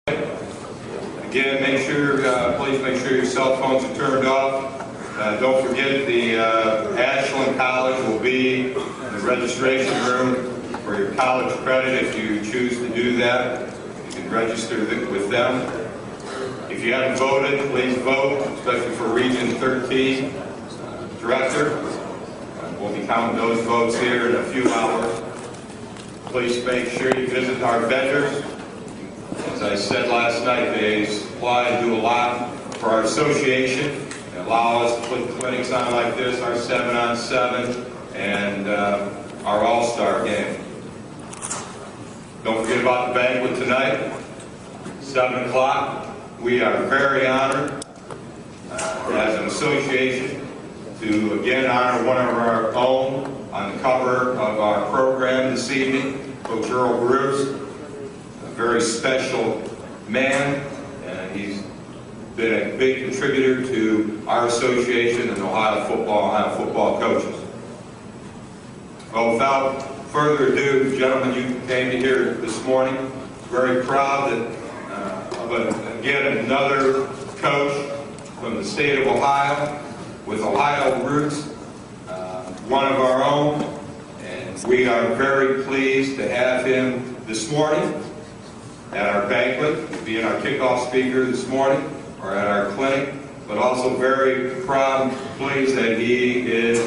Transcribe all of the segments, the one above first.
Again, please make sure your cell phones are turned off. Don't forget the Ashland College will be in the registration room for your college credit if you choose to do that. You can register with them. If you haven't voted, please vote, especially for Region 13 Director. We'll be counting those votes here in a few hours. Please make sure you visit our vendors. As I said last night, they supply and do a lot for our association. They allow us to put clinics on like this, our 7-on-7, and our All-Star game. Don't forget about the banquet tonight, 7 o'clock. We are very honored as an association to again honor one of our own on the cover of our program this evening, Coach Earl Bruce. A very special man, and he's been a big contributor to our association and Ohio football coaches. Well, without further ado, gentlemen, you came to here this morning. Very proud that again another coach from the state of Ohio with Ohio roots, one of our own, and we are very pleased to have him this morning at our banquet, being our kickoff speaker this morning, or at our clinic, but also very proud and pleased that he is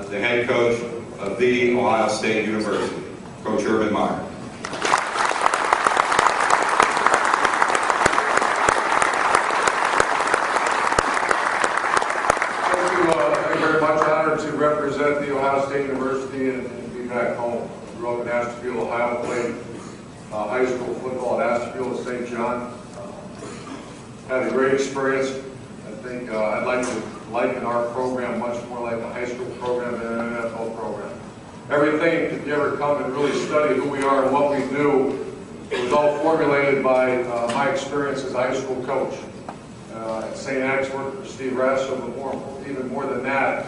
the head coach of the Ohio State University, Coach Meyer. Thank you very much. Honored to represent the Ohio State University and be back home. Grew up in Ashtabula, Ohio, played high school football at Ashtabula, St. John. Had a great experience. I think I'd like to liken our program much more like a high school program than an NFL program. Everything, if you ever come and really study who we are and what we do, it was all formulated by my experience as a high school coach. At St. Agnes, worked for Steve Rasso, but even more than that,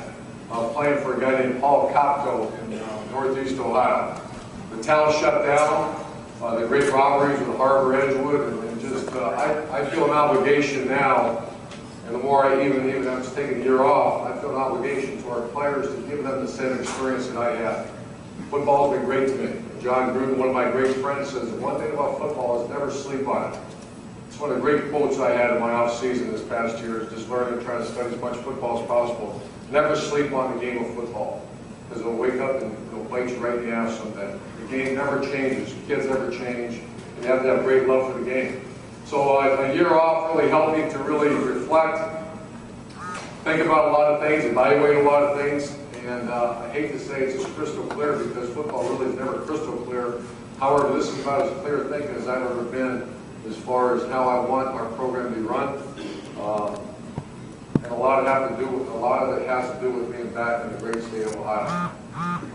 playing for a guy named Paul Kopko in Northeast Ohio. The town shut down. The great robberies with Harbor Edgewood, and just I feel an obligation now, and the more I even I'm just taking a year off, I feel an obligation to our players to give them the same experience that I had. Football has been great to me. John Gruden, one of my great friends, says the one thing about football is never sleep on it. It's one of the great quotes I had in my off season this past year, is just learning to try to study as much football as possible. Never sleep on the game of football, because it'll wake up and it'll bite you right in the ass someday. The game never changes, kids never change, and you have to have great love for the game. So a year off really helped me to really reflect, think about a lot of things, evaluate a lot of things, and I hate to say it's just crystal clear because football really is never crystal clear. However, this is about as clear thinking as I've ever been as far as how I want our program to be run. And a lot of it has to do with being back in the great state of Ohio.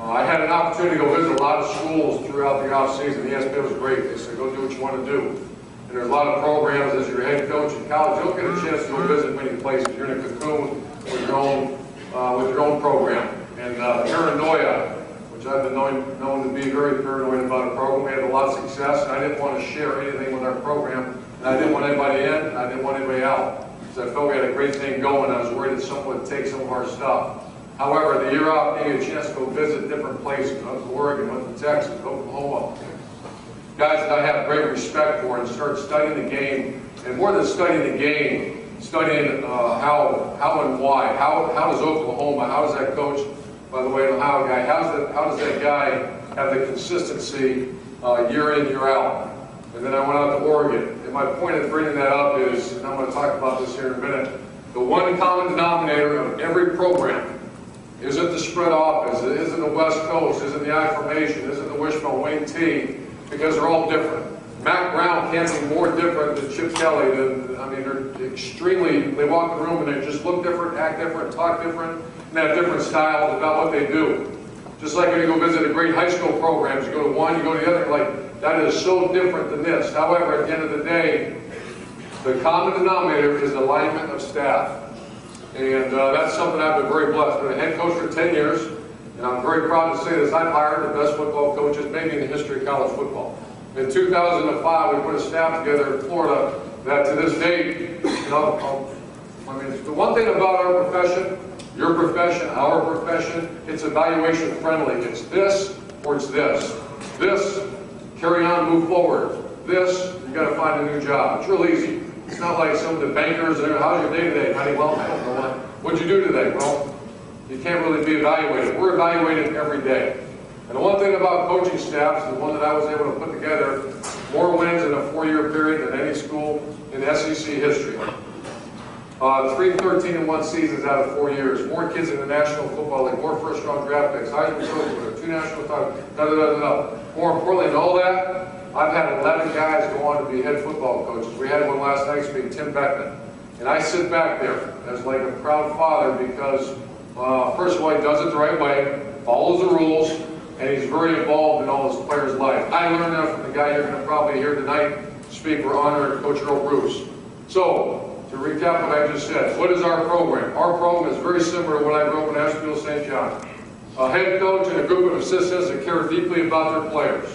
I had an opportunity to go visit a lot of schools throughout the off season. The ESPN was great. They said, go do what you want to do. And there's a lot of programs as your head coach in college. You don't get a chance to go visit many places. You're in a cocoon with your own program. And paranoia, which I've been known to be very paranoid about a program. We had a lot of success, and I didn't want to share anything with our program. And I didn't want anybody in, and I didn't want anybody out. Because I felt we had a great thing going. I was worried that someone would take some of our stuff. However, the year off gave me a chance to go visit different places. I went to Oregon, went to Texas, Oklahoma. Guys that I have great respect for, and start studying the game. And more than studying the game, studying how and why. How does Oklahoma, how does that coach, by the way, an Ohio guy, how does that guy have the consistency year in, year out? And then I went out to Oregon. And my point of bringing that up is, and I'm going to talk about this here in a minute, the one common denominator of every program isn't the spread offense, it isn't the West Coast, isn't the I formation, isn't the wishbone wing T, because they're all different. Mac Brown can't be more different than Chip Kelly. They're extremely, they walk the room and they just look different, act different, talk different, and have different styles about what they do. Just like when you go visit a great high school program, you go to one, you go to the other, like, that is so different than this. However, at the end of the day, the common denominator is alignment of staff. And that's something I've been very blessed. I've been a head coach for 10 years, and I'm very proud to say this. I've hired the best football coaches maybe in the history of college football. In 2005, we put a staff together in Florida that to this date, I mean, the one thing about our profession, your profession, our profession, it's evaluation friendly. It's this or it's this. This, carry on, move forward. This, you got to find a new job. It's real easy. It's not like some of the bankers, how's your day today, honey? Well, I don't know. What'd you do today? Well, you can't really be evaluated. We're evaluated every day. And the one thing about coaching staffs, the one that I was able to put together, more wins in a 4-year period than any school in SEC history. 3 13-1 seasons out of 4 years. More kids in the National Football League. More first-round draft picks. Heisman Trophy, 2 national titles. More importantly than all that, I've had 11 guys go on to be head football coaches. We had one last night speaking, Tim Beckman. And I sit back there as like a proud father because, first of all, he does it the right way, follows the rules, and he's very involved in all his players' lives. I learned that from the guy you're going to probably hear tonight speak. We're honoring Coach Earl Bruce. So, to recap what I just said, what is our program? Our program is very similar to what I grew up in Asheville, St. John. A head coach and a group of assistants that care deeply about their players.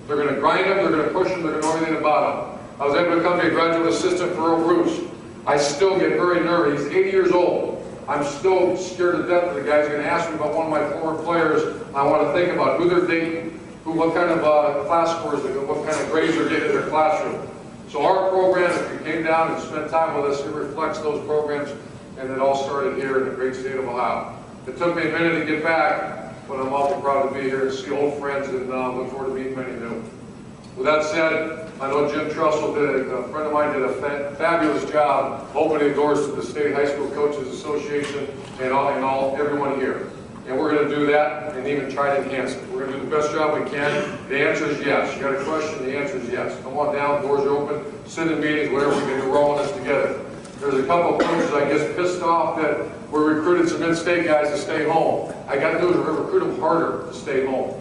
They're going to grind them, they're going to push them, they're going to know everything about them. I was able to become a graduate assistant for Earl Bruce. I still get very nervous. He's 80 years old. I'm still scared to death of the guys going to ask me about one of my former players. I want to think about who they're dating, what kind of class scores, what kind of grades they're getting in their classroom. So our program, if you came down and spent time with us, it reflects those programs, and it all started here in the great state of Ohio. It took me a minute to get back, but I'm awfully proud to be here and see old friends and look forward to meeting many new. With that said, I know Jim Trussell a friend of mine did a fabulous job opening doors to the State High School Coaches Association and everyone here. And we're going to do that and even try to enhance it. We're going to do the best job we can. The answer is yes. You got a question, the answer is yes. Come on down, doors are open, sit in meetings, whatever we can do, we're all in this together. There's a couple of coaches I guess pissed off that we recruited some in-state guys to stay home. I got to do is recruit them harder to stay home.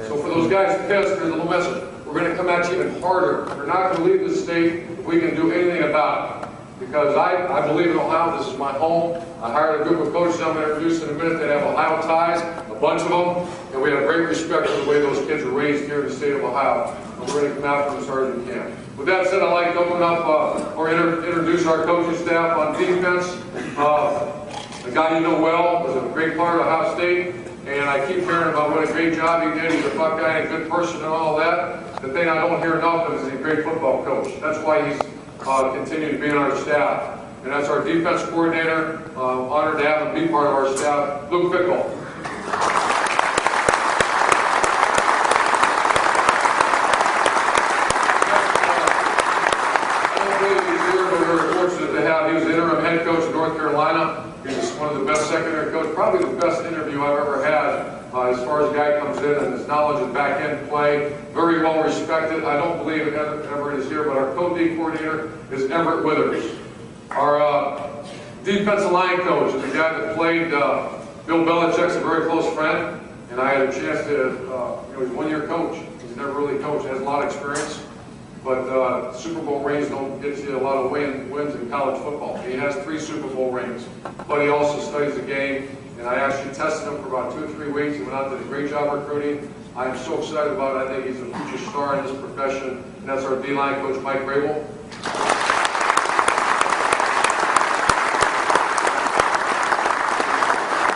So for those guys pissed, here's a little message. We're going to come at you even harder. We're not going to leave the state if we can do anything about it. Because I believe in Ohio, this is my home. I hired a group of coaches I'm going to introduce in a minute that have Ohio ties, a bunch of them, and we have great respect for the way those kids are raised here in the state of Ohio. And we're going to come after them as hard as we can. With that said, I'd like to open up or introduce our coaching staff on defense. A guy you know well, was a great part of Ohio State, and I keep hearing about what a great job he did. He's a Buckeye and a good person and all that. The thing I don't hear enough of is he's a great football coach. That's why he's continued to be on our staff. And that's our defense coordinator. Honored to have him be part of our staff, Luke Fickle. He was the interim head coach of North Carolina. He's one of the best secondary coaches, probably the best interview I've ever had as far as a guy comes in and his knowledge of back-end play. Very well respected. I don't believe Everett is here, but our co-D coordinator is Everett Withers. Our defensive line coach is a guy that played, Bill Belichick's a very close friend, and I had a chance to, he's a one-year coach. He's never really coached, has a lot of experience. But Super Bowl rings don't get you a lot of wins in college football. He has 3 Super Bowl rings. But he also studies the game, and I actually tested him for about 2 or 3 weeks. He went out and did a great job recruiting. I'm so excited about it. I think he's a future star in this profession, and that's our D-line coach, Mike Grable.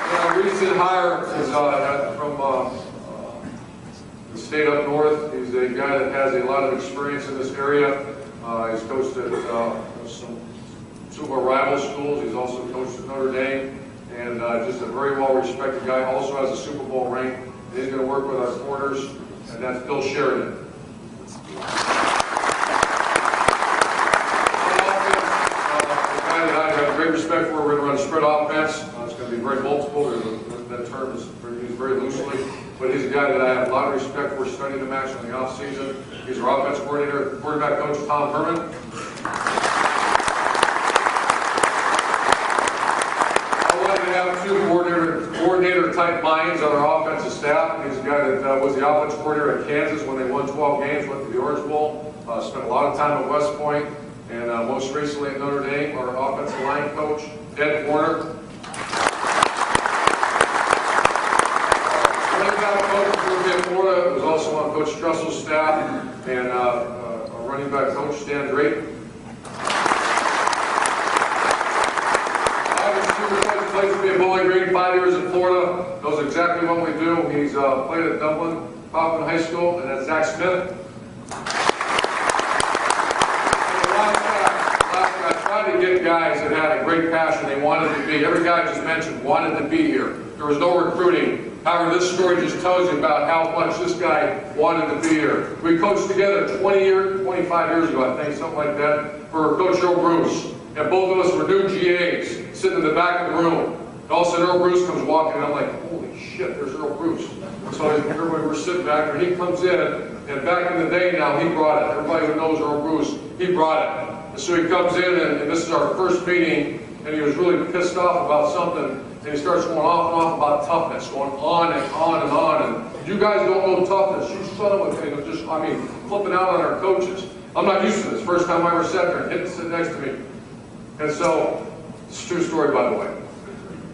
And a recent hire is from the state up north. He's a guy that has a lot of experience in this area. He's coached at two of our rival schools. He's also coached at Notre Dame, and just a very well-respected guy. Also has a Super Bowl ring. And he's going to work with our corners, and that's Bill Sheridan. The guy that I have great respect for. We're going to run a spread offense. It's going to be very multiple. That term is used very loosely. But he's a guy that I have a lot of respect for, studying the match in the offseason. He's our offense coordinator, quarterback coach, Tom Herman. I wanted to have 2 coordinator-type minds on our offensive staff. He's a guy that was the offense coordinator at Kansas when they won 12 games, went to the Orange Bowl, spent a lot of time at West Point, and most recently at Notre Dame, our offensive line coach, Ed Warner. in Florida, was also on Coach Stressel's staff, and our running back coach, Stan Drake. Played to be a Bowling Green, 5 years in Florida, knows exactly what we do. He's played at Dublin, Kaufman High School, and that's Zach Smith. I tried to get guys that had a great passion, they wanted to be. Every guy I just mentioned wanted to be here. There was no recruiting. However, this story just tells you about how much this guy wanted to be here. We coached together 25 years ago, I think, something like that, for Coach Earl Bruce. And both of us were new GAs, sitting in the back of the room. And all of a sudden, Earl Bruce comes walking, and I'm like, holy shit, there's Earl Bruce. So everybody was sitting back there, and he comes in, and back in the day now, he brought it. Everybody who knows Earl Bruce, he brought it. And so he comes in, and this is our first meeting, and he was really pissed off about something, and he starts going off and off about toughness, going on and on and on, and you guys don't know toughness, you son of a thing, just, I mean, flipping out on our coaches. I'm not used to this. First time I ever sat there and hit sit next to me. And so, it's a true story, by the way.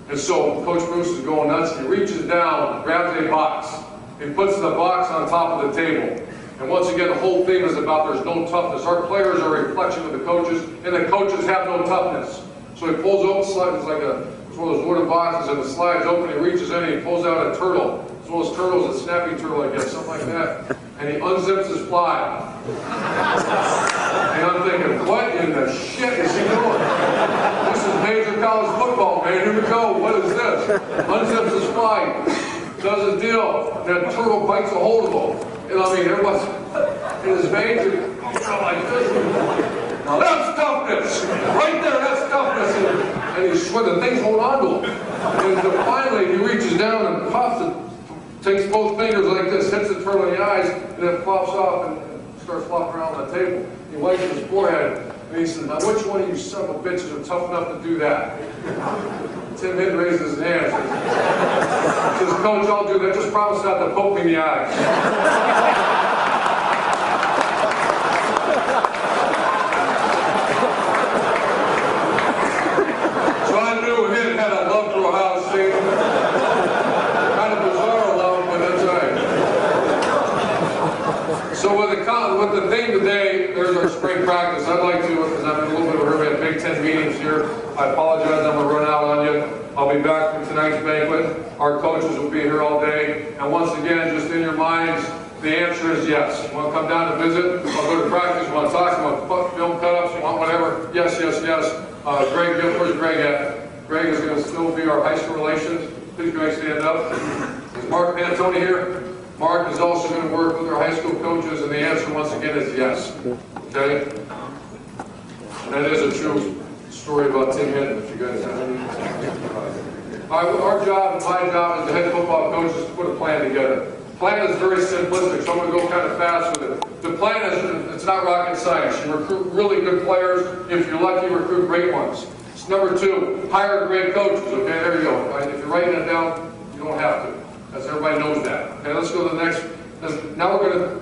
And so, Coach Bruce is going nuts. He reaches down, grabs a box. He puts the box on top of the table. And once again, the whole thing is about there's no toughness. Our players are a reflection of the coaches, and the coaches have no toughness. So he pulls open, it's one of those wooden boxes, and the slides open. He reaches in, and he pulls out a turtle. It's one of those turtles, a snapping turtle, I guess, something like that. And he unzips his fly. And I'm thinking, what in the shit is he doing? This is major college football, man. Here we go. What is this? Unzips his fly, does a deal, and that turtle bites a hold of him. And I mean, everyone's in his veins, and like this. Now that's toughness. Right there, that's toughness. And he's sweating. The thing's holding on to him. And finally, he reaches down and pops it. Takes both fingers like this, hits the turtle in the eyes, and then flops off and starts flopping around on the table. He wipes his forehead, and he says, now which one of you son of a bitches are tough enough to do that? Tim Hidd raises his hand and says, Coach, I'll do that. Just promise not to poke me in the eyes. So I knew Hidd had a love for Ohio State. So with the theme today, there's our spring practice. I'd like to, because I'm in a little bit of a hurry, we have Big Ten meetings here. I apologize, I'm going to run out on you. I'll be back for tonight's banquet. Our coaches will be here all day. And once again, just in your minds, the answer is yes. You want to come down to visit? I'll go to practice. You want to talk? You want film cut-ups? You want whatever? Yes, yes, yes. Greg, where's Greg at? Greg is going to still be our high school relations. Please, Greg, stand up. Is Mark Pantone here? Mark is also going to work with our high school coaches, and the answer once again is yes. Okay? And that is a true story about Tim Hidd, if you guys have any. Our job and my job as the head football coach is to put a plan together. The plan is very simplistic, so I'm going to go kind of fast with it. The plan is, it's not rocket science. You recruit really good players. If you're lucky, recruit great ones. It's number 2, hire great coaches. Okay, there you go. If you're writing it down, you don't have to. As everybody knows that. Okay, let's go to the next. Now we're going to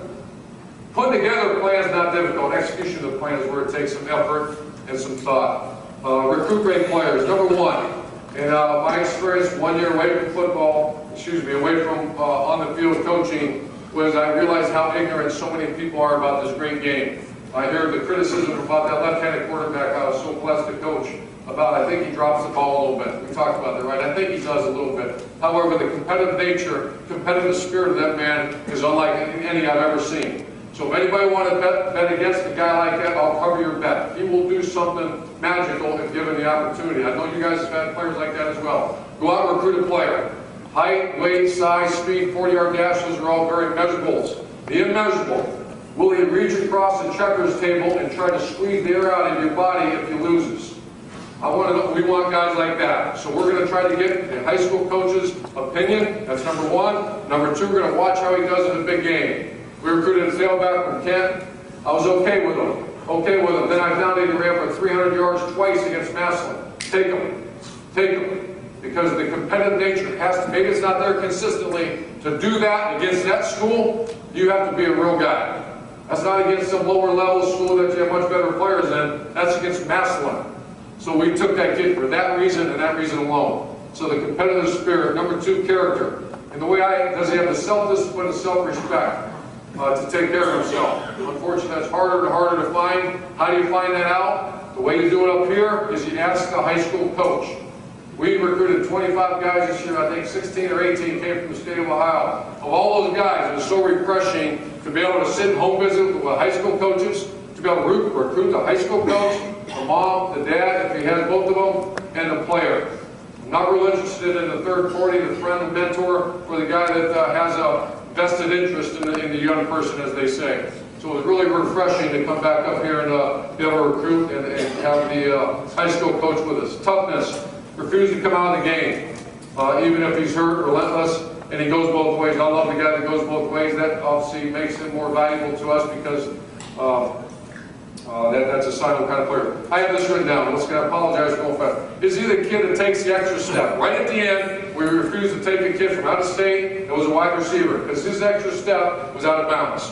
put together a plan is not difficult. Execution of the plan is where it takes some effort and some thought. Recruit great players. Number 1, in my experience, 1 year away from football, away from on the field coaching, was I realized how ignorant so many people are about this great game. I hear the criticism about that left-handed quarterback I was so blessed to coach. I think he drops the ball a little bit. We talked about that, right? I think he does a little bit. However, the competitive nature, competitive spirit of that man is unlike any I've ever seen. So if anybody wants to bet against a guy like that, I'll cover your bet. He will do something magical if given the opportunity. I know you guys have had players like that as well. Go out and recruit a player. Height, weight, size, speed, 40-yard dash, those are all very measurables. The immeasurable. Will he reach across the checkers table and try to squeeze the air out of your body if he loses? We want guys like that. So we're going to try to get the high school coach's opinion. That's number 1. Number 2, we're going to watch how he does in the big game. We recruited a tailback from Kent. I was okay with him. Then I found he ran for 300 yards twice against Massillon. Take him. Because the competitive nature has to, maybe it's not there consistently, to do that against that school, you have to be a real guy. That's not against some lower level school that you have much better players in. That's against Massillon. So we took that kid for that reason and that reason alone. So the competitive spirit. Number 2, character. And does he have the self-discipline and self-respect to take care of himself? Unfortunately, that's harder and harder to find. How do you find that out? The way you do it up here is you ask the high school coach. We recruited 25 guys this year. I think 16 or 18 came from the state of Ohio. Of all those guys, it was so refreshing to be able to sit and home visit with high school coaches, to be able to recruit the high school coach, the mom, the dad, if he has both of them, and the player. I'm not really interested in the third party, the friend, the mentor, or the guy that has a vested interest in the young person, as they say. So it was really refreshing to come back up here and be able to recruit and have the high school coach with us. Toughness, refuse to come out of the game, even if he's hurt, relentless, and he goes both ways. I love the guy that goes both ways. That obviously makes him more valuable to us because that's a sign of the kind of player. I have this written down. I'm just going to apologize for going fast. Is he the kid that takes the extra step? Right at the end, we refused to take a kid from out of state that was a wide receiver because his extra step was out of bounds.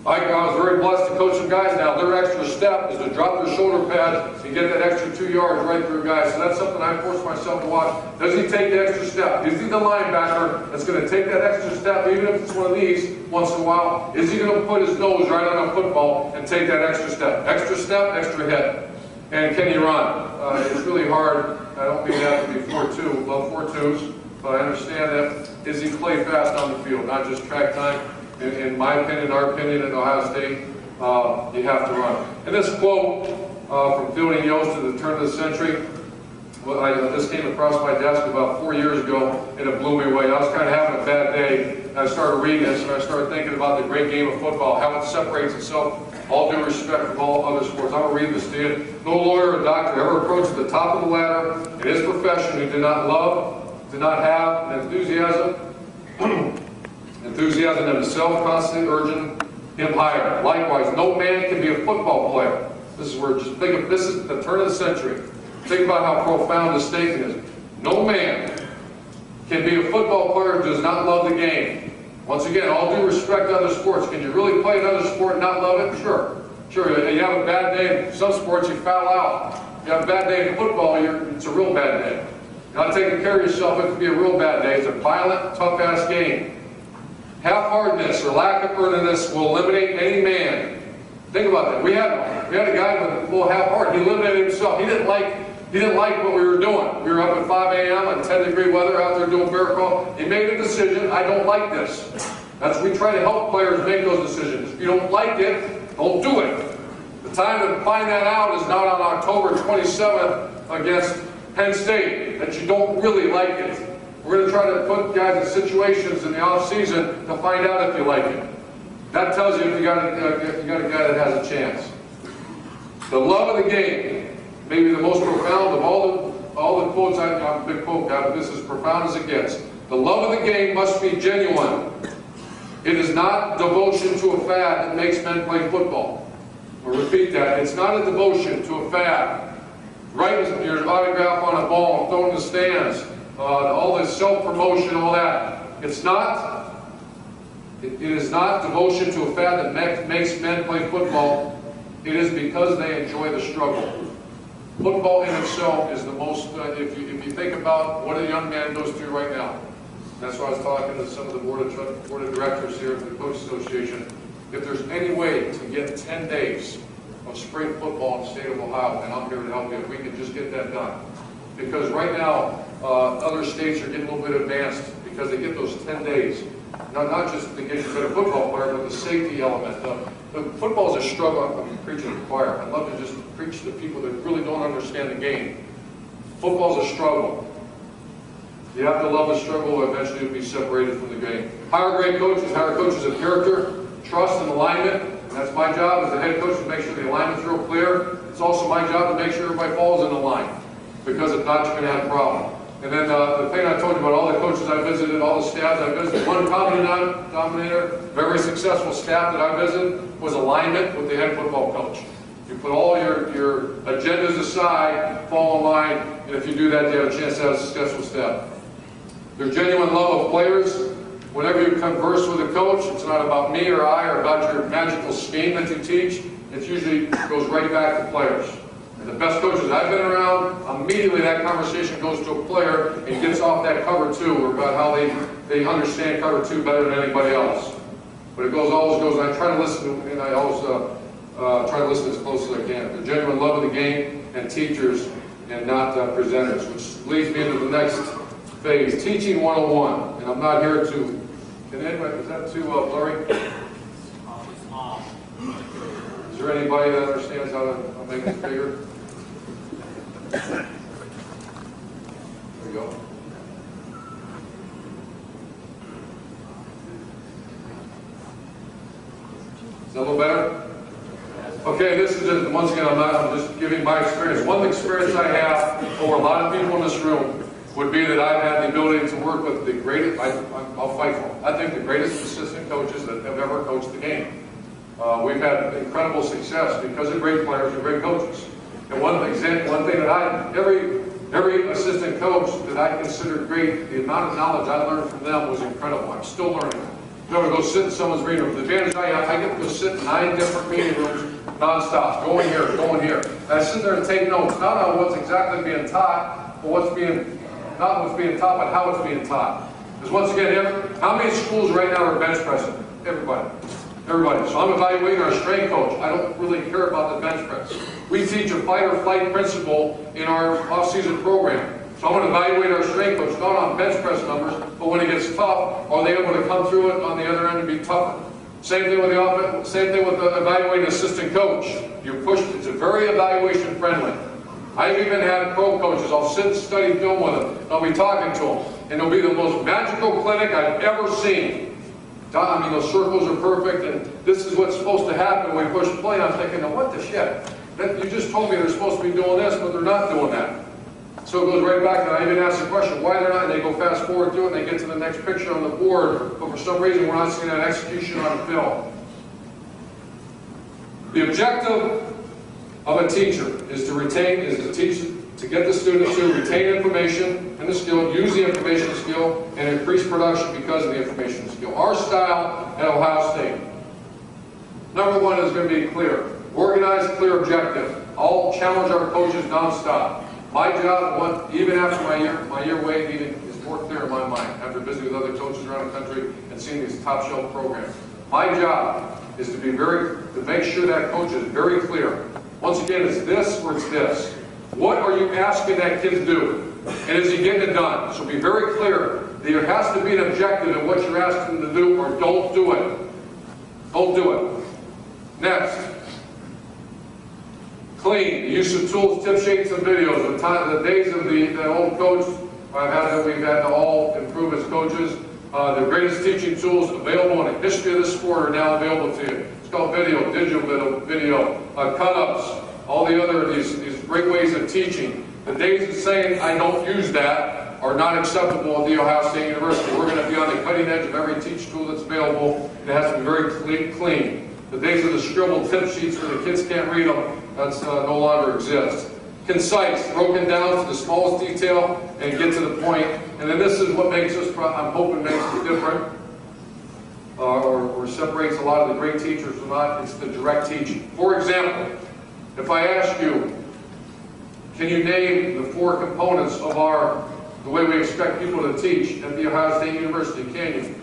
I was very blessed to coach some guys now. Their extra step is to drop their shoulder pad and get that extra 2 yards right through guys. So that's something I force myself to watch. Does he take the extra step? Is he the linebacker that's going to take that extra step, even if it's one of these once in a while? Is he going to put his nose right on a football and take that extra step? Extra step, extra hit. And can he run? It's really hard. I don't mean that to be 4-2. Love 4-2s. But I understand that. Is he play fast on the field, not just track time? In my opinion, our opinion at Ohio State, you have to run. And this quote from Fielding Yost at the turn of the century, this came across my desk about 4 years ago, and it blew me away. I was kind of having a bad day, and I started reading this, and I started thinking about the great game of football, how it separates itself, all due respect, from all other sports. I'm going to read this to you. No lawyer or doctor ever approached the top of the ladder in his profession who did not love, did not have an enthusiasm and himself constantly urging him higher. Likewise, no man can be a football player. This is where, just think of, this is the turn of the century. Think about how profound this statement is. No man can be a football player who does not love the game. Once again, all due respect to other sports. Can you really play another sport and not love it? Sure. Sure, you have a bad day in some sports, you foul out. You have a bad day in football, it's a real bad day. Not taking care of yourself, it could be a real bad day. It's a violent, tough-ass game. Half-heartedness or lack of earnestness will eliminate any man. Think about that. We had a guy with a little half-heart. He eliminated himself. He didn't like what we were doing. We were up at 5 a.m. on 10-degree weather out there doing bear call. He made a decision. I don't like this. We try to help players make those decisions. If you don't like it, don't do it. The time to find that out is not on October 27th against Penn State, that you don't really like it. We're going to try to put guys in situations in the off-season to find out if you like it. That tells you if you got a guy that has a chance. The love of the game may be the most profound of all the quotes. I'm a big quote guy, but this is as profound as it gets. The love of the game must be genuine. It is not devotion to a fad that makes men play football. I'll repeat that. It's not a devotion to a fad. Writing your autograph on a ball and throwing in the stands. All this self-promotion, all that. It is not devotion to a fad that makes men play football. It is because they enjoy the struggle. Football in itself is the most, if you think about what a young man goes through right now. That's why I was talking to some of the board of directors here at the Coach Association. If there's any way to get 10 days of spring football in the state of Ohio, and I'm here to help you, if we can just get that done. Because right now, other states are getting a little bit advanced because they get those 10 days. Not just to get you a better football player, but the safety element. Football is a struggle. I'm preaching to the choir. I'd love to just preach to people that really don't understand the game. Football is a struggle. You have to love the struggle, or eventually you'll be separated from the game. Hire great coaches, hire coaches of character, trust, and alignment. And that's my job as the head coach to make sure the alignment's real clear. It's also my job to make sure everybody falls in the line. Because if not, you're going to have a problem. And then the thing I told you about all the coaches I visited, all the staffs I visited, one common denominator, very successful staff that I visited, was alignment with the head football coach. You put all your agendas aside, fall in line, and if you do that, you have a chance to have a successful staff. Their genuine love of players. Whenever you converse with a coach, it's not about me or I or about your magical scheme that you teach. It usually goes right back to players. And the best coaches I've been around, immediately that conversation goes to a player and gets off that cover too, or about how they they understand cover 2 better than anybody else. But it always goes, and I try to listen, and I always try to listen as close as I can. The genuine love of the game and teachers and not presenters, which leads me into the next phase, teaching 101. And I'm not here to, can anybody, is that too blurry? Is there anybody that understands how to make this bigger? There we go. Is that a little better? Okay, this is just, once again, I'm just giving my experience. One experience I have over a lot of people in this room would be that I've had the ability to work with the greatest, I'll fight for them. I think the greatest assistant coaches that have ever coached the game. We've had incredible success because of great players and great coaches. And one thing that every assistant coach that I considered great, the amount of knowledge I learned from them was incredible. I'm still learning. I'm going to go sit in someone's meeting room. The advantage I have, I get to go sit in 9 different meeting rooms nonstop, going here, going here. And I sit there and take notes, not on what's exactly being taught, but not what's being taught, but how it's being taught. Because once again, how many schools right now are bench pressing? Everybody. Everybody. So I'm evaluating our strength coach. I don't really care about the bench press. We teach a fight or flight principle in our off-season program. So I'm going to evaluate our strength coach, not on bench press numbers, but when it gets tough, are they able to come through it on the other end and be tougher? Same thing with the offense. Same thing with the evaluating assistant coach. You push. It's a very evaluation friendly. I've even had pro coaches. I'll sit and study film with them. And I'll be talking to them, and it'll be the most magical clinic I've ever seen. I mean, those circles are perfect, and this is what's supposed to happen when we push play. I'm thinking, now what the shit? You just told me they're supposed to be doing this, but they're not doing that. So it goes right back, and I even ask the question, why they're not, and they go fast forward through it, and they get to the next picture on the board, but for some reason we're not seeing that execution on film. The objective of a teacher is to get the student to retain information and the skill, use the information and skill, and increase production because of the information and skill. Our style at Ohio State. Number 1 is going to be clear. Organized, clear objective. I'll challenge our coaches nonstop. My job, even after my year waiting, is more clear in my mind after visiting with other coaches around the country and seeing these top shelf programs. My job is to make sure that coach is very clear. Once again, it's this or it's this. What are you asking that kid to do? And is he getting it done? So be very clear. There has to be an objective in what you're asking them to do, or don't do it. Don't do it. Next. Clean. The use of tools, tip sheets, and videos. The days of the old coach we've had to all improve as coaches. The greatest teaching tools available in the history of the sport are now available to you. It's called video, digital video, cut-ups, all the other, these great ways of teaching. The days of saying, I don't use that, are not acceptable at The Ohio State University. We're going to be on the cutting edge of every teach tool that's available. It has to be very clean. The days of the scribbled tip sheets where the kids can't read them, that's no longer exists. Concise, broken down to the smallest detail and get to the point. And then this is what makes us, I'm hoping makes us different, or separates a lot of the great teachers from not. It's the direct teaching. For example, if I ask you, can you name the 4 components of the way we expect people to teach at The Ohio State University? Can you?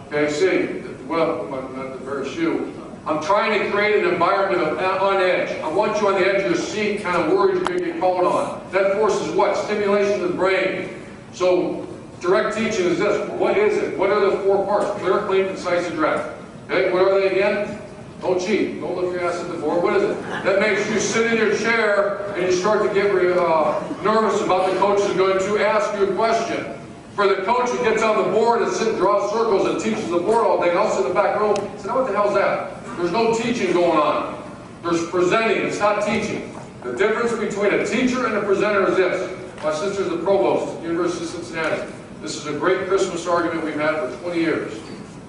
Okay, see, well, not the very few. I'm trying to create an environment on edge. I want you on the edge of your seat, kind of worried you're going to get called on. That forces what? Stimulation of the brain. So direct teaching is this. What is it? What are the 4 parts? Clear, clean, concise, and direct. Okay, what are they again? Don't cheat. Don't lift your ass at the board. What is it? That makes you sit in your chair and you start to get nervous about the coach is going to ask you a question. For the coach who gets on the board and sits and draws circles and teaches the board all day, and I'll sit in the back row and say, now what the hell's that? There's no teaching going on. There's presenting. It's not teaching. The difference between a teacher and a presenter is this. My sister's the provost at the University of Cincinnati. This is a great Christmas argument we've had for 20 years.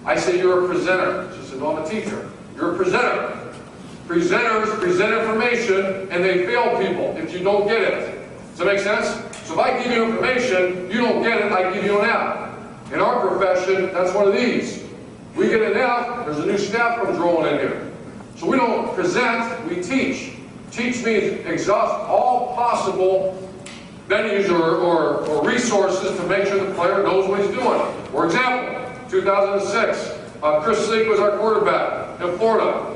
I say, you're a presenter. She said, well, I'm a teacher. You're a presenter. Presenters present information and they fail people if you don't get it. Does that make sense? So if I give you information, you don't get it, I give you an F. In our profession, that's one of these. We get an F, there's a new staff comes rolling in here. So we don't present, we teach. Teach means exhaust all possible venues or resources to make sure the player knows what he's doing. For example, 2006, Chris Leak was our quarterback in Florida.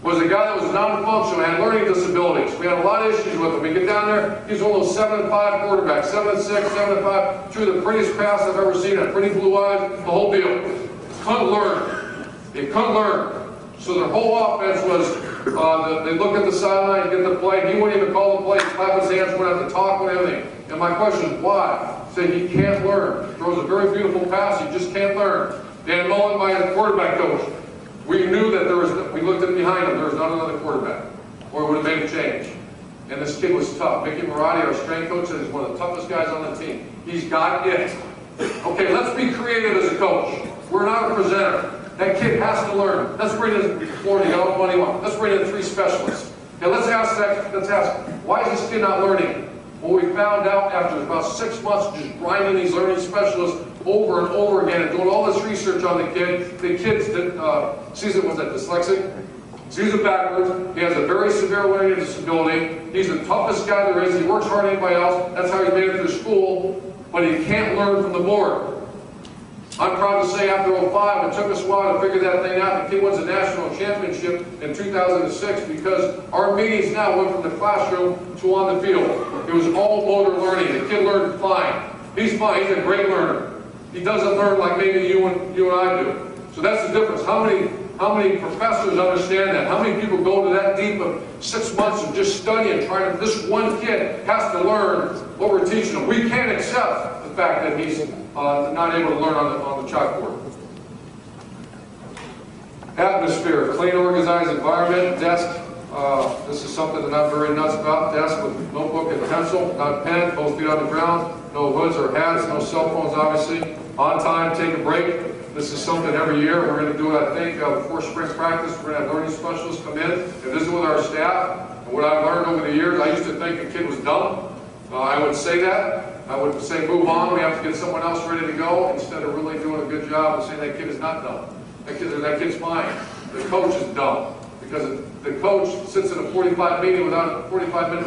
Was a guy that was non-functional, had learning disabilities. We had a lot of issues with him. We get down there, he's one of those 7'5" quarterbacks, 7'6", 7'5", threw the prettiest pass I've ever seen, had pretty blue eyes, the whole deal. Couldn't learn. He couldn't learn. So their whole offense was, they look at the sideline, get the play, he wouldn't even call the play, clap his hands, wouldn't have to talk with everything. And my question is, why? Say he can't learn. Throws a very beautiful pass, he just can't learn. Dan Mullen, my quarterback coach, we knew that we looked at behind him, there was not another quarterback, or it would have made a change. And this kid was tough. Mickey Marotti, our strength coach, said he's one of the toughest guys on the team. He's got it. Okay, let's be creative as a coach. We're not a presenter. That kid has to learn. Let's bring in Florida, you got all the money you want. Let's bring in 3 specialists. Okay, let's ask, why is this kid not learning? Well, we found out after about 6 months of just grinding these learning specialists over and over again and doing all this research on the kid sees it, was that dyslexic? Sees it backwards. He has a very severe learning disability. He's the toughest guy there is. He works harder than anybody else. That's how he made it through school. But he can't learn from the board. I'm proud to say after 05, it took us a while to figure that thing out. The kid wins a national championship in 2006 because our meetings now went from the classroom to on the field. It was all motor learning. The kid learned fine. He's fine. He's a great learner. He doesn't learn like maybe you and I do. So that's the difference. How many professors understand that? How many people go to that deep of 6 months of just studying, trying to, this one kid has to learn what we're teaching him. We can't accept the fact that he's not able to learn on the chalkboard. Atmosphere, clean, organized environment, desk. This is something that I'm very nuts about. Desk with notebook and pencil, not pen, both feet on the ground, no hoods or hats, no cell phones obviously. On time, take a break. This is something every year we're going to do it, I think, before spring practice. We're going to have learning specialists come in and visit with our staff. And what I've learned over the years, I used to think a kid was dumb. I would say that. I would say move on, we have to get someone else ready to go, instead of really doing a good job of saying that kid is not dumb. That kid's fine. The coach is dumb. Because the coach sits in a 45-minute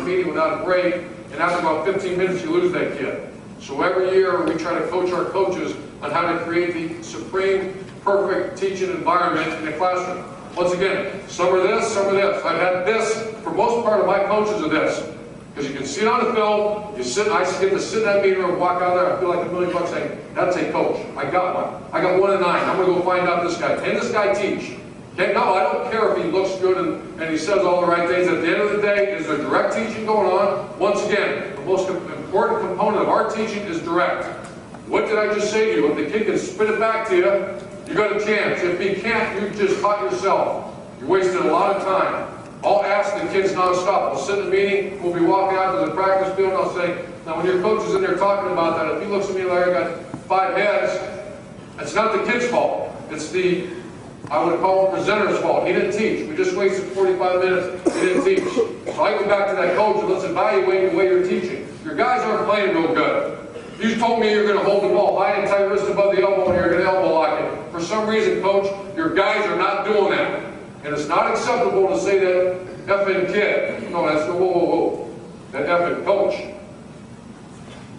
meeting without a break, and after about 15 minutes you lose that kid. So every year we try to coach our coaches on how to create the supreme, perfect teaching environment in the classroom. Once again, some are this, some are this. I've had this, for most part of my coaches are this. Because you can see it on the film, I get to sit in that meeting room and walk out there, I feel like $1 million saying, that's a coach. I got one. I got 1 in 9. I'm going to go find out this guy. Can this guy teach? Okay, no, I don't care if he looks good and he says all the right things. At the end of the day, is there direct teaching going on? Once again, the most important component of our teaching is direct. What did I just say to you? If the kid can spit it back to you, you got a chance. If he can't, you just taught yourself. You wasted a lot of time. I'll ask the kids nonstop. We'll sit in a meeting, we'll be walking out to the practice field, and I'll say, now when your coach is in there talking about that, if he looks at me like I got 5 heads, it's not the kid's fault. It's the, I would call the presenter's fault. He didn't teach. We just wasted 45 minutes. He didn't teach. So I go back to that coach and let's evaluate the way you're teaching. Your guys aren't playing real good. You told me you're going to hold the ball high and tight, wrist above the elbow, and you're going to elbow lock it. For some reason, coach, your guys are not doing that. And it's not acceptable to say that effing kid. No, that's whoa, whoa, whoa. That effing coach.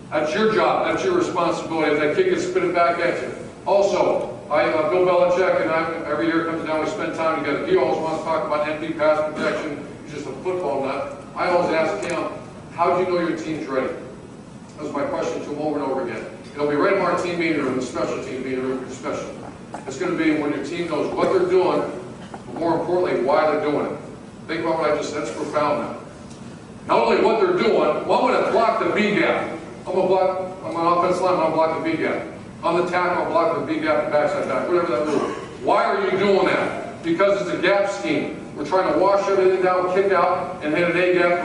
That's your job. That's your responsibility. If that kid can spit it back at you. Also, Bill Belichick and I, every year comes down, we spend time together. He always wants to talk about empty pass protection. He's just a football nut. I always ask him, how do you know your team's ready? That was my question to him over and over again. It'll be right in our team meeting room, the special team meeting room, special. It's going to be when your team knows what they're doing, but more importantly, why they're doing it. Think about what I just said. That's profound now. Not only what they're doing, well, I'm going to block the B gap. I'm an offensive line, I'm going to block the B gap. On the tackle, I'll block the B gap and backside back, whatever that move. Why are you doing that? Because it's a gap scheme. We're trying to wash everything down, kick out, and hit an A gap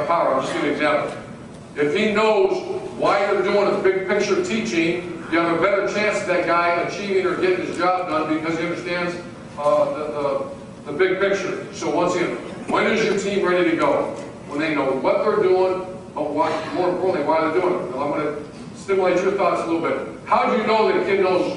power. I'll just give you an example. If he knows why you're doing a big picture teaching, you have a better chance of that guy achieving or getting his job done because he understands the big picture. So once again, when is your team ready to go? When they know what they're doing, but more importantly, why they're doing it. Now, I'm going to stimulate your thoughts a little bit. How do you know that a kid knows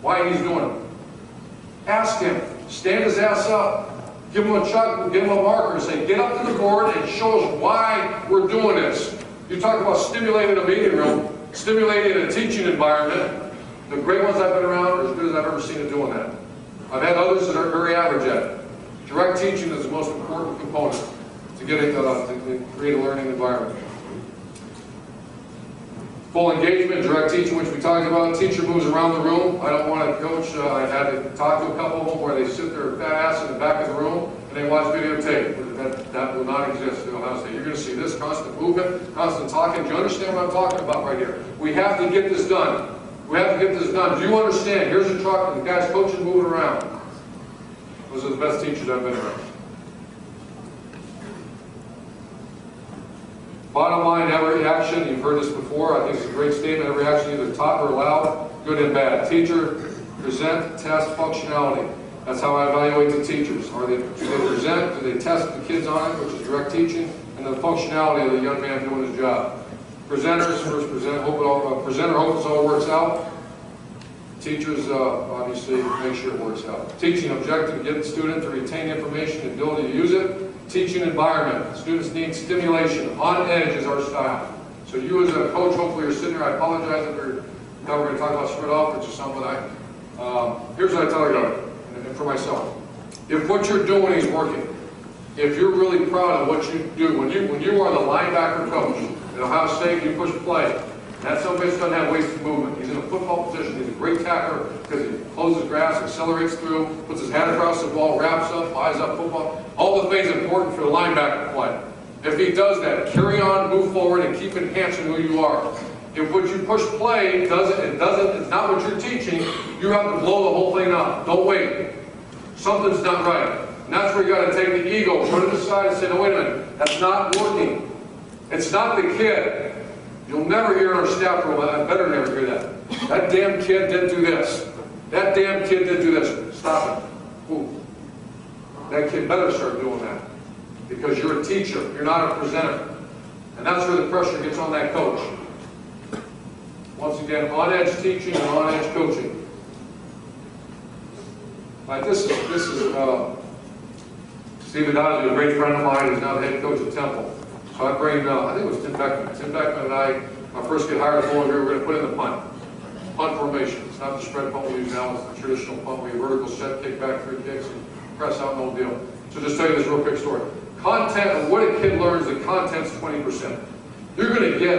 why he's doing it? Ask him. Stand his ass up. Give him a chalk, give him a marker, and say, get up to the board and show us why we're doing this. You talk about stimulating a meeting room, stimulating a teaching environment. The great ones I've been around are as good as I've ever seen at doing that. I've had others that are very average at it. Direct teaching is the most important component to get it to create a learning environment. Full engagement, direct teaching, which we talked about. Teacher moves around the room. I don't want to coach. I had to talk to a couple of them where they sit their fat ass in the back of the room and they watch videotape. That will not exist in Ohio State. You're going to see this constant movement, constant talking. Do you understand what I'm talking about right here? We have to get this done. We have to get this done. Do you understand? Here's a truck and the guy's coaching moving around. Those are the best teachers I've been around. Bottom line, every action, you've heard this before, I think it's a great statement, every action either taught or allowed, good and bad. Teacher, present, test, functionality. That's how I evaluate the teachers. Do they present, do they test the kids on it, which is direct teaching, and the functionality of the young man doing his job. Presenters, first presenter hopes all works out. Teachers, obviously, make sure it works out. Teaching objective, get the student to retain information and ability to use it. Teaching environment, students need stimulation. On edge is our style. So you as a coach, hopefully you're sitting here, I apologize if we're going to talk about spread off, which is something here's what I tell you, and for myself. If what you're doing is working, if you're really proud of what you do, when you are the linebacker coach at Ohio State, you push play. That some bitch doesn't have wasted movement. He's in a football position. He's a great tackler because he closes grass, accelerates through, puts his hand across the ball, wraps up, flies up football. All the things important for the linebacker play. If he does that, carry on, move forward, and keep enhancing who you are. If what you push play it's not what you're teaching, you have to blow the whole thing up. Don't wait. Something's not right. And that's where you got to take the ego, put it aside and say, no, wait a minute, that's not working. It's not the kid. You'll never hear in our staff room, I better never hear that. That damn kid didn't do this. That damn kid didn't do this. Stop it. Ooh. That kid better start doing that. Because you're a teacher. You're not a presenter. And that's where the pressure gets on that coach. Once again, on-edge teaching and on-edge coaching. Like this is Steve Adazio, a great friend of mine, who's now the head coach at Temple. So I bring, I think it was Tim Beckman. Tim Beckman and I, when I first get hired at Bowling Green, we're going to put in the punt. Punt formation. It's not the spread punt we use now, it's the traditional punt where you vertical set, kick back, 3 kicks, and press out, no deal. So just tell you this real quick story. Content, of what a kid learns, the content's 20%. You're going to get,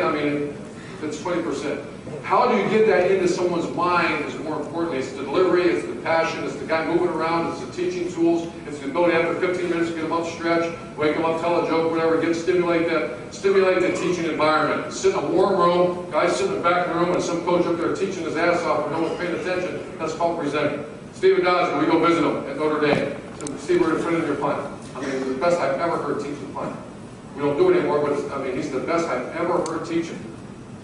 it's 20%. How do you get that into someone's mind is more importantly. It's the delivery, it's the passion, it's the guy moving around, it's the teaching tools, it's the ability after 15 minutes to get them up stretch, wake them up, tell a joke, whatever, stimulate the teaching environment. Sit in a warm room, guys sit in the back of the room, and some coach up there teaching his ass off and no one's paying attention. That's called presenting. Steve Adazio, we go visit him at Notre Dame. So Steve, we're going to put in your punt. He's the best I've ever heard teach the punt. We don't do it anymore, but he's the best I've ever heard teaching.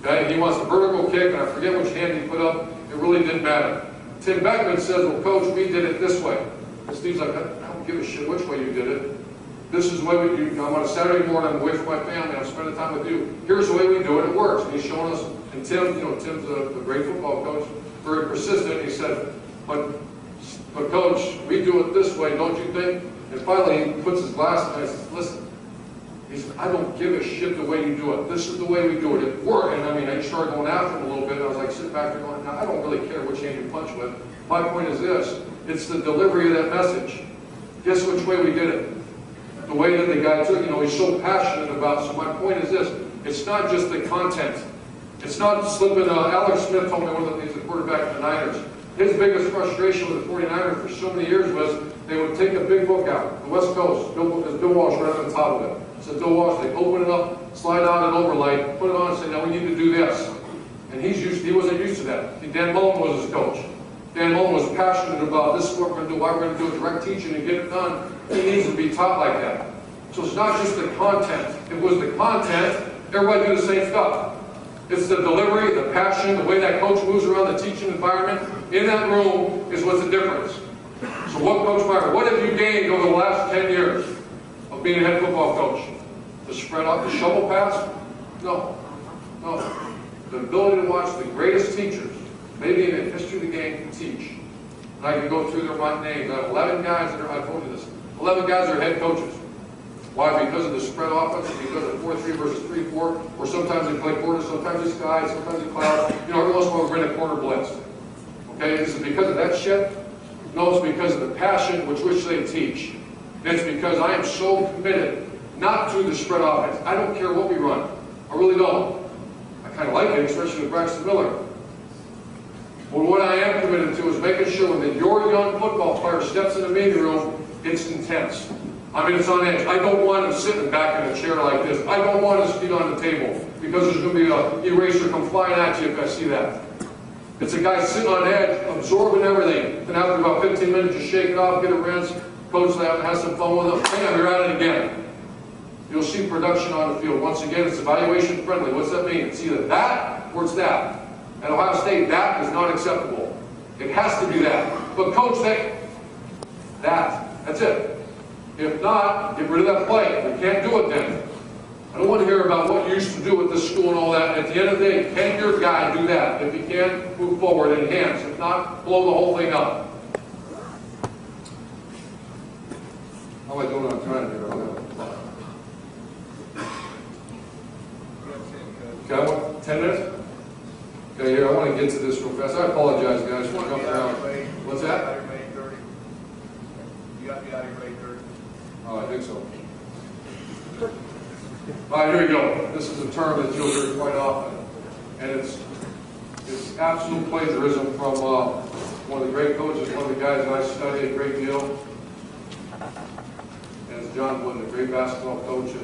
Okay, he wants a vertical kick, and I forget which hand he put up. It really didn't matter. Tim Beckman says, well, coach, we did it this way. And Steve's like, I don't give a shit which way you did it. This is the way we do it. I'm on a Saturday morning, I'm away from my family, I'm spending time with you. Here's the way we do it, it works. And he's showing us, and Tim, Tim's a great football coach, very persistent. He said, but coach, we do it this way, don't you think? And finally, he puts his glass on and he says, listen, he said, I don't give a shit the way you do it. This is the way we do it. It worked. And I started going after him a little bit. And I was like sitting back there going, now, I don't really care which hand you punch with. My point is this. It's the delivery of that message. Guess which way we did it? The way that the guy took, he's so passionate about. So my point is this. It's not just the content. It's not slipping. Alex Smith told me he's the quarterback of the Niners. His biggest frustration with the 49ers for so many years was they would take a big book out, the West Coast, Bill Walsh right on the top of it. So Bill Walsh, they open it up, slide out an overlay, put it on and say, now we need to do this. And he wasn't used to that. Dan Mullen was his coach. Dan Mullen was passionate about this is what we're going to do, why we're going to do it, direct teaching and get it done. He needs to be taught like that. So it's not just the content. If it was the content, everybody do the same stuff. It's the delivery, the passion, the way that coach moves around the teaching environment. In that room is what's the difference. So what, Coach Meyer, what have you gained over the last 10 years of being a head football coach? The spread out, the shovel pass? No. The ability to watch the greatest teachers, maybe in the history of the game, teach. And I can go through their names. I have 11 guys that are, I told you this, 11 guys that are head coaches. Why? Because of the spread offense, because of 4-3 versus 3-4, or sometimes they play quarter, sometimes it's sky, sometimes it's cloud. You know, every once in a while we run a quarter blitz. Okay, is it because of that shit? No, it's because of the passion with which they teach. It's because I am so committed not to the spread offense. I don't care what we run. I really don't. I kind of like it, especially with Braxton Miller. But what I am committed to is making sure that your young football player steps in the meeting room, it's intense. I mean, it's on edge. I don't want him sitting back in a chair like this. I don't want his feet on the table because there's going to be an eraser come flying at you if I see that. It's a guy sitting on edge, absorbing everything. Then after about 15 minutes, just shake it off, get a rinse. Coach has some fun with him. Bam, you're at it again. You'll see production on the field. Once again, it's evaluation friendly. What's that mean? It's either that or it's that. At Ohio State, that is not acceptable. It has to be that. But coach, that's it. If not, get rid of that play. We can't do it then. I don't want to hear about what you used to do at this school and all that. At the end of the day, can your guy do that? If he can, move forward, enhance. If not, blow the whole thing up. How am I doing on time here? Okay, I want 10 minutes? Okay, here, I want to get to this real fast. I apologize, guys. I want to jump around. What's that? You got to be out of your 8:30. Oh, I think so. All right, here we go. This is a term that you'll hear quite often, and it's absolute plagiarism from one of the great coaches, one of the guys that I study a great deal, and it's John Wood, the great basketball coach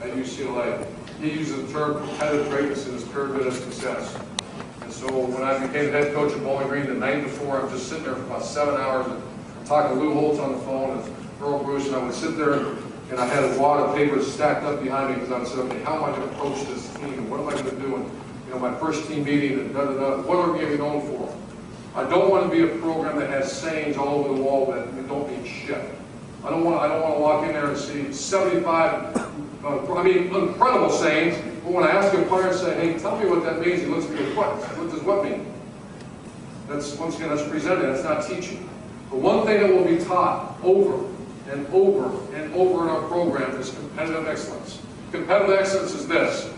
at UCLA. He uses the term competitive greatness in his pyramid of success. And so when I became head coach at Bowling Green the night before, I'm just sitting there for about 7 hours and talking to Lou Holtz on the phone and Earl Bruce, and I would sit there and I had a wad of papers stacked up behind me because I would say, okay, how am I going to approach this team and what am I going to do? And you know, my first team meeting and da-da-da, what are we going to be known for? I don't want to be a program that has sayings all over the wall that don't mean shit. I don't want to walk in there and see 75, incredible sayings, but when I ask a player and say, hey, tell me what that means, he looks at me, what does what mean? That's, once again, that's presenting, that's not teaching. The one thing that will be taught over and over and over in our program is competitive excellence. Competitive excellence is this.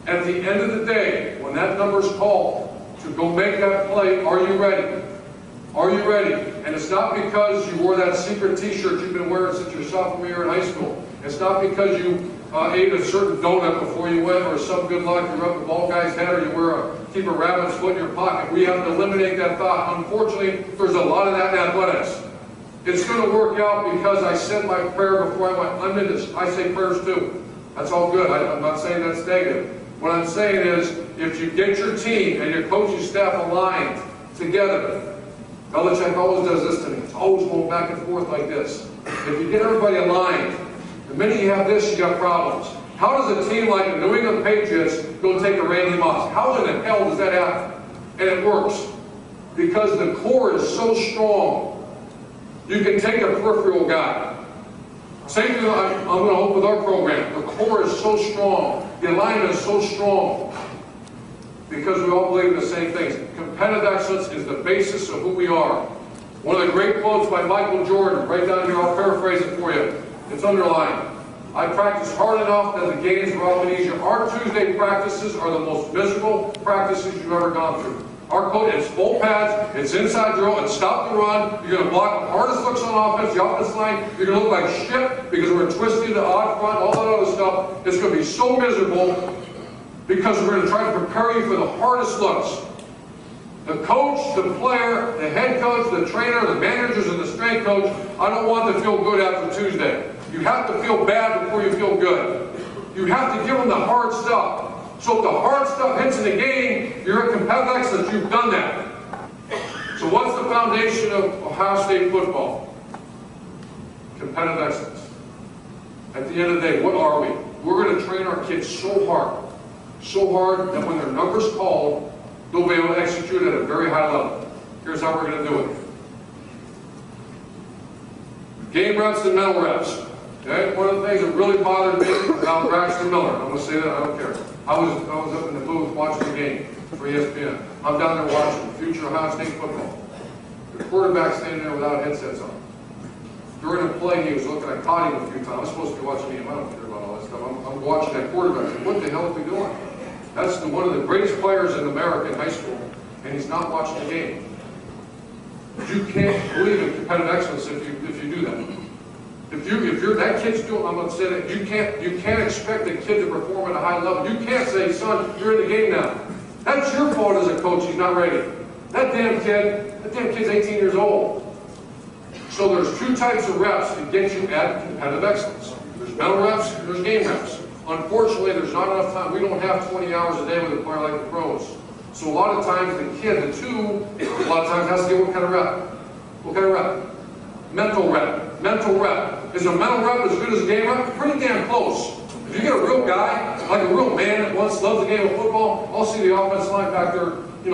At the end of the day, when that number is called to go make that play, are you ready? Are you ready? And it's not because you wore that secret t-shirt you've been wearing since your sophomore year in high school. It's not because you ate a certain donut before you went, or some good luck, you rub the ball guy's head, or you keep a rabbit's foot in your pocket. We have to eliminate that thought. Unfortunately, there's a lot of that in athletics. It's going to work out because I said my prayer before I went. I'm in this. I say prayers too. That's all good. I'm not saying that's negative. What I'm saying is, if you get your team and your coaching staff aligned together, Belichick always does this to me. It's always going back and forth like this. If you get everybody aligned, the minute you have this, you got problems. How does a team like the New England Patriots go take a Randy Moss? How in the hell does that happen? And it works. Because the core is so strong. You can take a peripheral guy. Same thing I'm going to hope with our program. The core is so strong. The alignment is so strong. Because we all believe in the same things. Competitive excellence is the basis of who we are. One of the great quotes by Michael Jordan, right down here, I'll paraphrase it for you. It's underlined. I practice hard enough that the games are often easier. Our Tuesday practices are the most miserable practices you've ever gone through. Our coach, it's full pads, it's inside drill, it's stop the run, you're going to block the hardest looks on offense, the offensive line, you're going to look like shit because we're twisting the odd front, all that other stuff. It's going to be so miserable because we're going to try to prepare you for the hardest looks. The coach, the player, the head coach, the trainer, the managers, and the strength coach, I don't want to feel good after Tuesday. You have to feel bad before you feel good. You have to give them the hard stuff. So if the hard stuff hits in the game, you're at competitive excellence. You've done that. So what's the foundation of Ohio State football? Competitive excellence. At the end of the day, what are we? We're going to train our kids so hard that when their number's called, they'll be able to execute at a very high level. Here's how we're going to do it. Game reps and mental reps. Okay? One of the things that really bothered me about Braxton Miller, I'm going to say that, I don't care. I was up in the booth watching the game for ESPN. I'm down there watching future Ohio State football. The quarterback standing there without headsets on. During the play, he was looking, I caught him a few times. I'm supposed to be watching him. I don't care about all that stuff. I'm watching that quarterback. What the hell is he doing? That's one of the greatest players in America in high school, and he's not watching the game. You can't believe in competitive excellence if you do that. If you're that kid's doing, I'm going to say that you can't expect a kid to perform at a high level. You can't say, son, you're in the game now. That's your fault as a coach. He's not ready. That damn kid's 18 years old. So there's two types of reps that get you at competitive excellence. There's mental reps and there's game reps. Unfortunately, there's not enough time. We don't have 20 hours a day with a player like the pros. So a lot of times the kid, a lot of times has to get what kind of rep? What kind of rep? Mental rep. Mental rep. Is a mental rep as good as a game rep? Pretty damn close. If you get a real guy, like a real man that loves the game of football, I'll see the offensive line back there,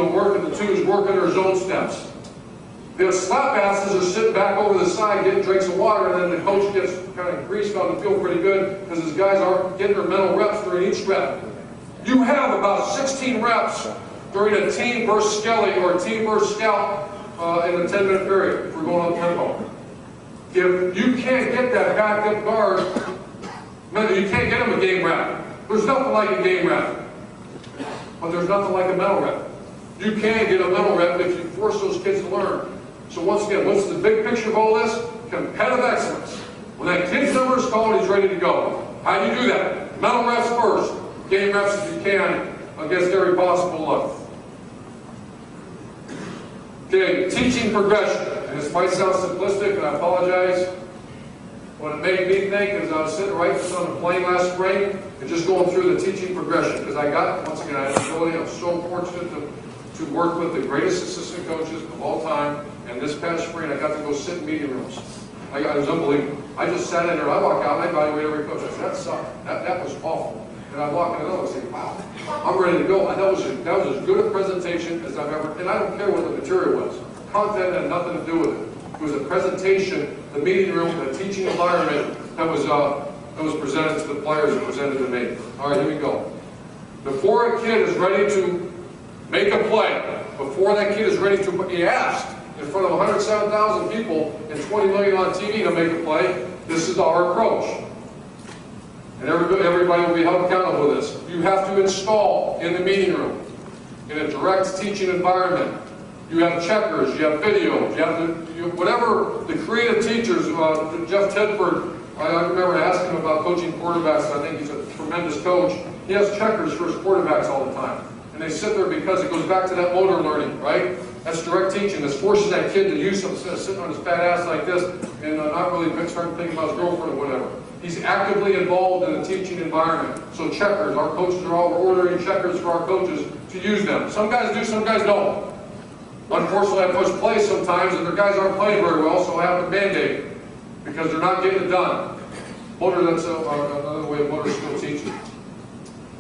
working the twos, working their zone steps. The slap asses are sitting back over the side getting drinks of water, and then the coach gets kind of greased on the field pretty good because his guys aren't getting their mental reps during each rep. You have about 16 reps during a team versus skelly or a team versus scout in a 10-minute period if we're going on tempo. If you can't get that backup guard, you can't get him a game rep. There's nothing like a game rep, but there's nothing like a mental rep. You can get a mental rep if you force those kids to learn. So once again, what's the big picture of all this? Competitive excellence. When that kid's number is called, he's ready to go. How do you do that? Mental reps first. Game reps if you can against every possible level. Okay, teaching progression. And this might sound simplistic, and I apologize. What it made me think is I was sitting right on the plane last spring and just going through the teaching progression. Because I got, once again, I'm so fortunate to work with the greatest assistant coaches of all time. And this past spring, I got to go sit in meeting rooms. It was unbelievable. I just sat in there, I walk out, and I evaluate every coach. I said, that sucked. That was awful. And I walk in another and say, wow, I'm ready to go. And that was as good a presentation as I've ever, and I don't care what the material was. Content had nothing to do with it. It was a presentation, the meeting room, the teaching environment that was presented to the players and presented to me. All right, here we go. Before a kid is ready to make a play, before that kid is ready to be asked in front of 107,000 people and 20 million on TV to make a play, this is our approach. And everybody will be held accountable for this. You have to install in the meeting room, in a direct teaching environment. You have checkers, you have video, whatever the creative teachers, Jeff Tedford, I remember asking him about coaching quarterbacks, and I think he's a tremendous coach. He has checkers for his quarterbacks all the time. And they sit there because it goes back to that motor learning, right? That's direct teaching. That's forcing that kid to use something instead of sitting on his fat ass like this and not really starting to think about his girlfriend or whatever. He's actively involved in the teaching environment. So checkers, our coaches are all ordering checkers for our coaches to use them. Some guys do, some guys don't. Unfortunately, I push play sometimes, and their guys aren't playing very well, so I have to Band-Aid because they're not getting it done. Motor, that's another way of motor skill teaching.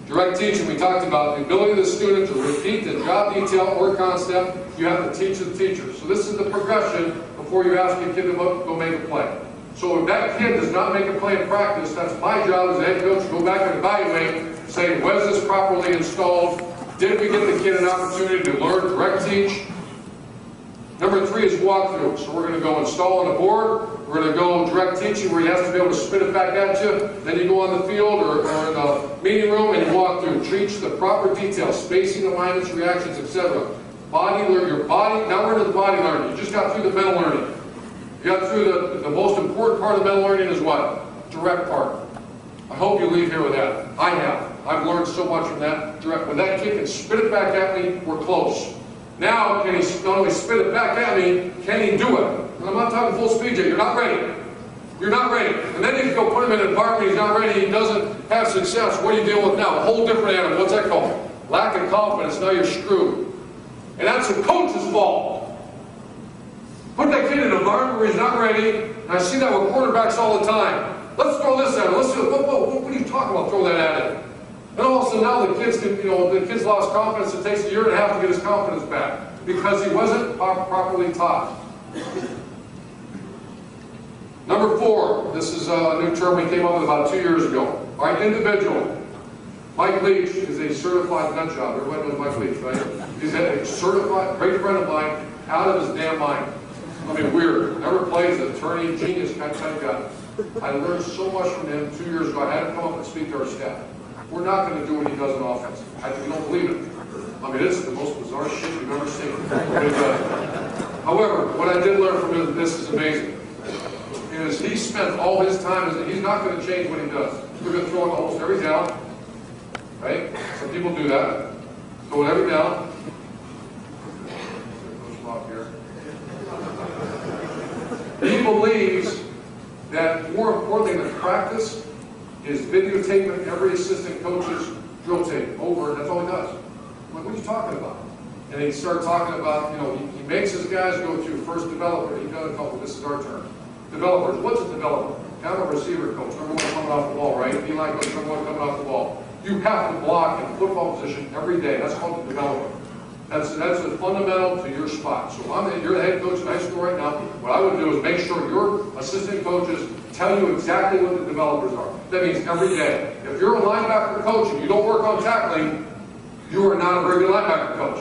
Direct teaching, we talked about the ability of the student to repeat the job detail or concept. You have to teach the teacher. So this is the progression before you ask a kid to go make a play. So if that kid does not make a play in practice, that's my job as a head coach to go back and evaluate, say, was this properly installed? Did we get the kid an opportunity to learn, direct teach? Number 3 is walkthrough. So we're going to go install on the board. We're going to go direct teaching where he has to be able to spit it back at you. Then you go on the field or in the meeting room and you walk through. Teach the proper details, spacing, alignments, reactions, etc. Body learn your body. Now we're into the body learning. You just got through the mental learning. You got through the most important part of mental learning is what? Direct part. I hope you leave here with that. I have. I've learned so much from that direct. When that kid can spit it back at me, we're close. Now, can he not only spit it back at me, can he do it? And I'm not talking full speed yet. You're not ready. You're not ready. And then you go put him in an environment he's not ready, he doesn't have success. What are you dealing with now? A whole different animal. What's that called? Lack of confidence. Now you're screwed. And that's the coach's fault. Put that kid in an environment where he's not ready. And I see that with quarterbacks all the time. Let's throw this at him. Let's do it. What are you talking about? Throw that at him. And all of a sudden now the kid's lost confidence. It takes 1.5 years to get his confidence back because he wasn't properly taught. Number 4, this is a new term we came up with about 2 years ago. All right, individual. Mike Leach is a certified nut job. Everybody knows Mike Leach, right? He's a certified, great friend of mine, out of his damn mind. I mean, weird. Never played, as an attorney, genius kind of guy. I learned so much from him 2 years ago. I had him come up and speak to our staff. We're not going to do what he does in offense. We don't believe it. I mean, it's the most bizarre shit you've ever seen. However, what I did learn from him, this is amazing, is he spent all his time, he's not going to change what he does. We're going to throw it almost every down, right? Some people do that. Throw it every down. He believes that more importantly than practice is videotaping every assistant coach's drill tape over, and that's all he does. I'm like, what are you talking about? And he started talking about, he makes his guys go through first developer. He does a couple, this is our turn. Developers, what's a developer? I'm a receiver coach, number one coming off the ball, right? D-line coach, number one coming off the ball. You have to block in football position every day. That's called the developer. That's a fundamental to your spot. So you're the head coach in high school right now. What I would do is make sure your assistant coaches tell you exactly what the developers are. That means every day. If you're a linebacker coach and you don't work on tackling, you are not a very good linebacker coach.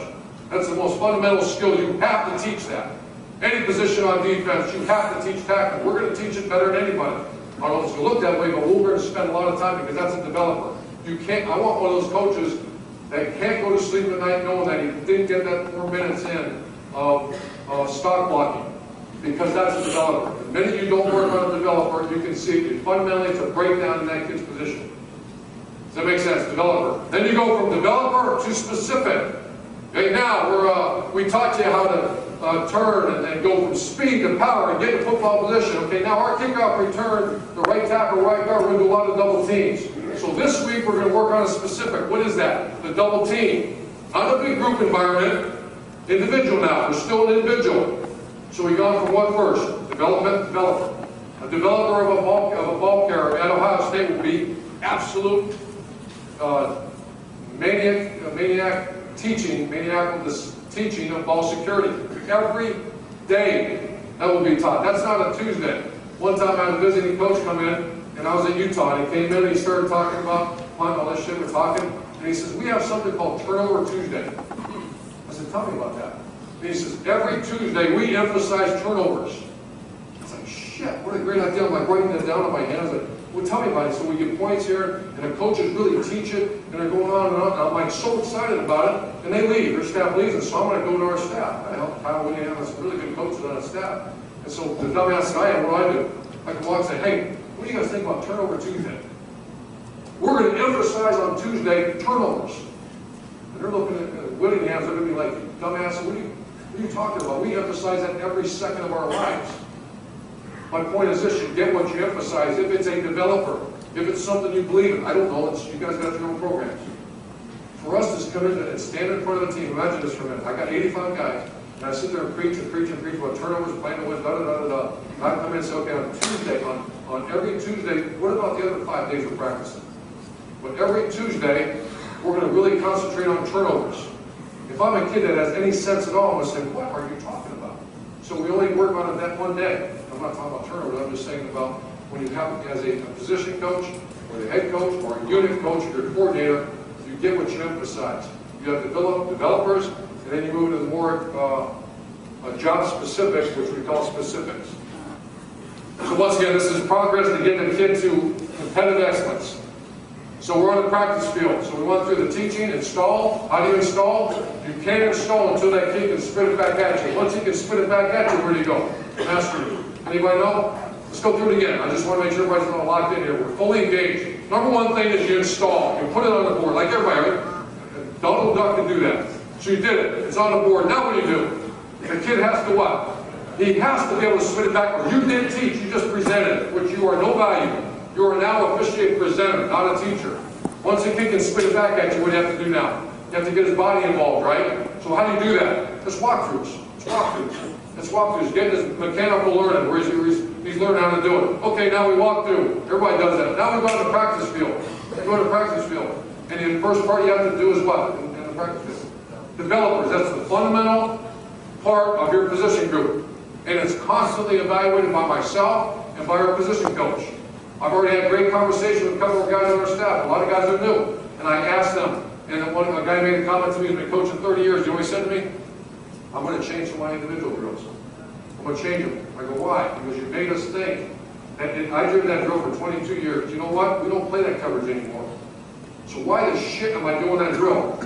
That's the most fundamental skill. You have to teach that. Any position on defense, you have to teach tackling. We're going to teach it better than anybody. I don't know if it's going to look that way, but we're going to spend a lot of time because that's a developer. You can't. I want one of those coaches that can't go to sleep at night knowing that he didn't get that 4 minutes in of stock blocking, because that's a developer. The minute you don't work on a developer, you can see it. Fundamentally, it's a breakdown in that kid's position. Does that make sense? Developer. Then you go from developer to specific. Okay, now we taught you how to turn and go from speed to power and get in football position. Okay, now our kickoff return, the right tackle, right guard, we're going to do a lot of double teams. So this week we're going to work on a specific. What is that? The double team. Not a big group environment. Individual now. We're still an individual. So we've gone from what first? Development, developer. A developer of a ball carrier at Ohio State will be absolute maniacal teaching of ball security. Every day that will be taught. That's not a Tuesday. One time I had a visiting coach come in, and I was in Utah, and he came in and he started talking about all this shit we're talking, and he says, we have something called Turnover Tuesday. I said, tell me about that. And he says, every Tuesday we emphasize turnovers. I was like, shit, what a great idea. I'm like writing that down on my hand. I was like, well, tell me about it. So we get points here, and the coaches really teach it, and they're going on and on. And I'm like so excited about it, and they leave. Their staff leaves, and so I'm going to go to our staff. I help Kyle Winnie have some really good coaches on our staff. And so the dumbass I am, what do? I can walk and say, hey, what do you guys think about Turnover Tuesday? We're going to emphasize on Tuesday turnovers. And they're looking at Whittingham's, they're going to be like, dumbass, what are you talking about? We emphasize that every second of our lives. My point is this, you get what you emphasize. If it's a developer, if it's something you believe in, I don't know, you guys got your own programs. For us to come in and stand in front of the team, imagine this for a minute. I got 85 guys, and I sit there and preach about turnovers, playing the win, da-da-da-da-da. And I come in and say, okay, on Tuesday, on every Tuesday, what about the other 5 days of practicing? But every Tuesday, we're going to really concentrate on turnovers. If I'm a kid that has any sense at all, I'm going to say, what are you talking about? So we only work on it that one day. I'm not talking about turnovers, I'm just saying about when you have as a position coach, or the head coach, or a unit coach, or your coordinator, you get what you emphasize. You have developers, and then you move to the more job specifics, which we call specifics. So once again, this is progress to get the kid to competitive excellence. So we're on the practice field. So we went through the teaching, install. How do you install? You can't install until that kid can spit it back at you. Once he can spit it back at you, where do you go? Mastery. Anybody know? Let's go through it again. I just want to make sure everybody's not locked in here. We're fully engaged. Number one thing is you install. You put it on the board, like everybody. Right? Donald Duck can do that. So you did it. It's on the board. Now what do you do? The kid has to what? He has to be able to spit it back. Or you didn't teach. You just presented it, which you are no value. You are now officially a presenter, not a teacher. Once a kid can spit it back at you, what do you have to do now? You have to get his body involved, right? So how do you do that? It's walkthroughs. It's walkthroughs. It's walkthroughs. Get this mechanical learning where he's learning how to do it. Okay, now we walk through. Everybody does that. Now we go to the practice field. You go to the practice field. And the first part you have to do is what in the practice field? Developers. That's the fundamental part of your position group. And it's constantly evaluated by myself and by our position coach. I've already had great conversation with a couple of guys on our staff. A lot of guys are new. And I asked them, and a guy made a comment to me, he's been coaching 30 years. You know what he said to me? I'm going to change some of my individual drills. I'm going to change them. I go, why? Because you made us think. And I did that drill for 22 years. You know what? We don't play that coverage anymore. So why the shit am I doing that drill?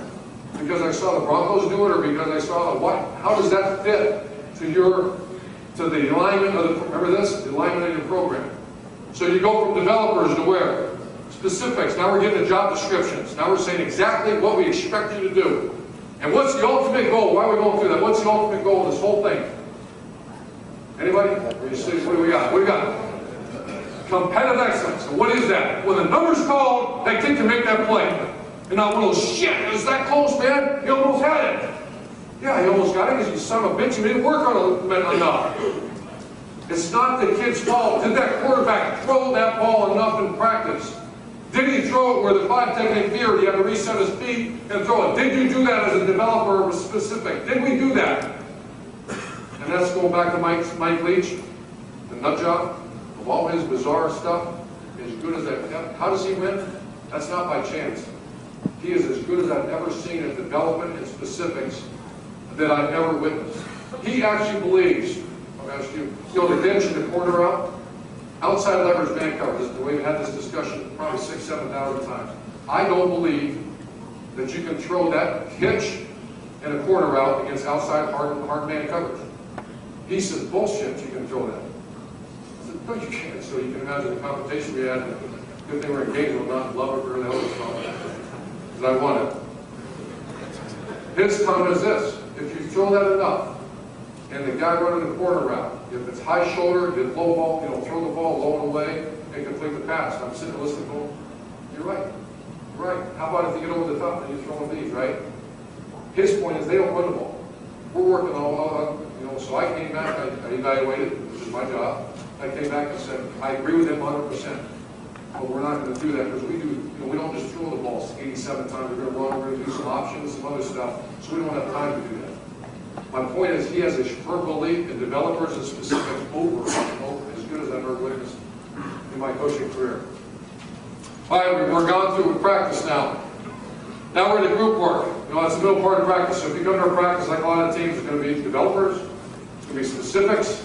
Because I saw the Broncos do it, or because I saw what? How does that fit to the alignment of the, remember this? The alignment of your program. So you go from developers to where? Specifics. Now we're getting the job descriptions. Now we're saying exactly what we expect you to do. And what's the ultimate goal? Why are we going through that? What's the ultimate goal of this whole thing? Anybody? What do we got? What do we got? Competitive excellence. And what is that? When the number's called, that kid can make that play. And not one of those, shit, it was that close, man. You almost had it. Yeah, you almost got it because you son of a bitch, you didn't work on it enough. It's not the kid's fault. Did that quarterback throw that ball enough in practice? Did he throw it where the 5 technique fear, he had to reset his feet and throw it? Did you do that as a developer or specific? Did we do that? And that's going back to Mike Leach, the nut job of all his bizarre stuff, as good as that. How does he win? That's not by chance. He is as good as I've ever seen in development and specifics that I've ever witnessed. He actually believes, I'll ask you, the bench and the corner route, outside leverage man coverage, the way we had this discussion probably 6,000 to 7,000 times. I don't believe that you can throw that hitch and a corner route against outside hard man coverage. He says, bullshit, you can throw that. I said, no, you can't. So you can imagine the competition we had. Good thing we're engaged with not love it or the hell it's called. Because I won it. His comment is this: if you throw that enough, and the guy running the corner route, if it's high shoulder, get low ball, throw the ball low and away, and complete the pass. I'm sitting there listening to him. You're right. You're right. How about if you get over the top and you throw these, right? His point is they don't run the ball. We're working on, so I came back, I evaluated, which is my job. I came back and said, I agree with him 100%. But we're not going to do that because we do, we don't just throw the balls 87 times. We're going to run, we're going to do some options, some other stuff. So we don't have time to do that. My point is he has a firm belief in developers and specifics over and over, as good as I've ever witnessed in my coaching career. All right, we're gone through practice now. Now we're in the group work. That's the middle part of practice. So if you come to our practice, like a lot of teams, it's going to be developers, it's going to be specifics,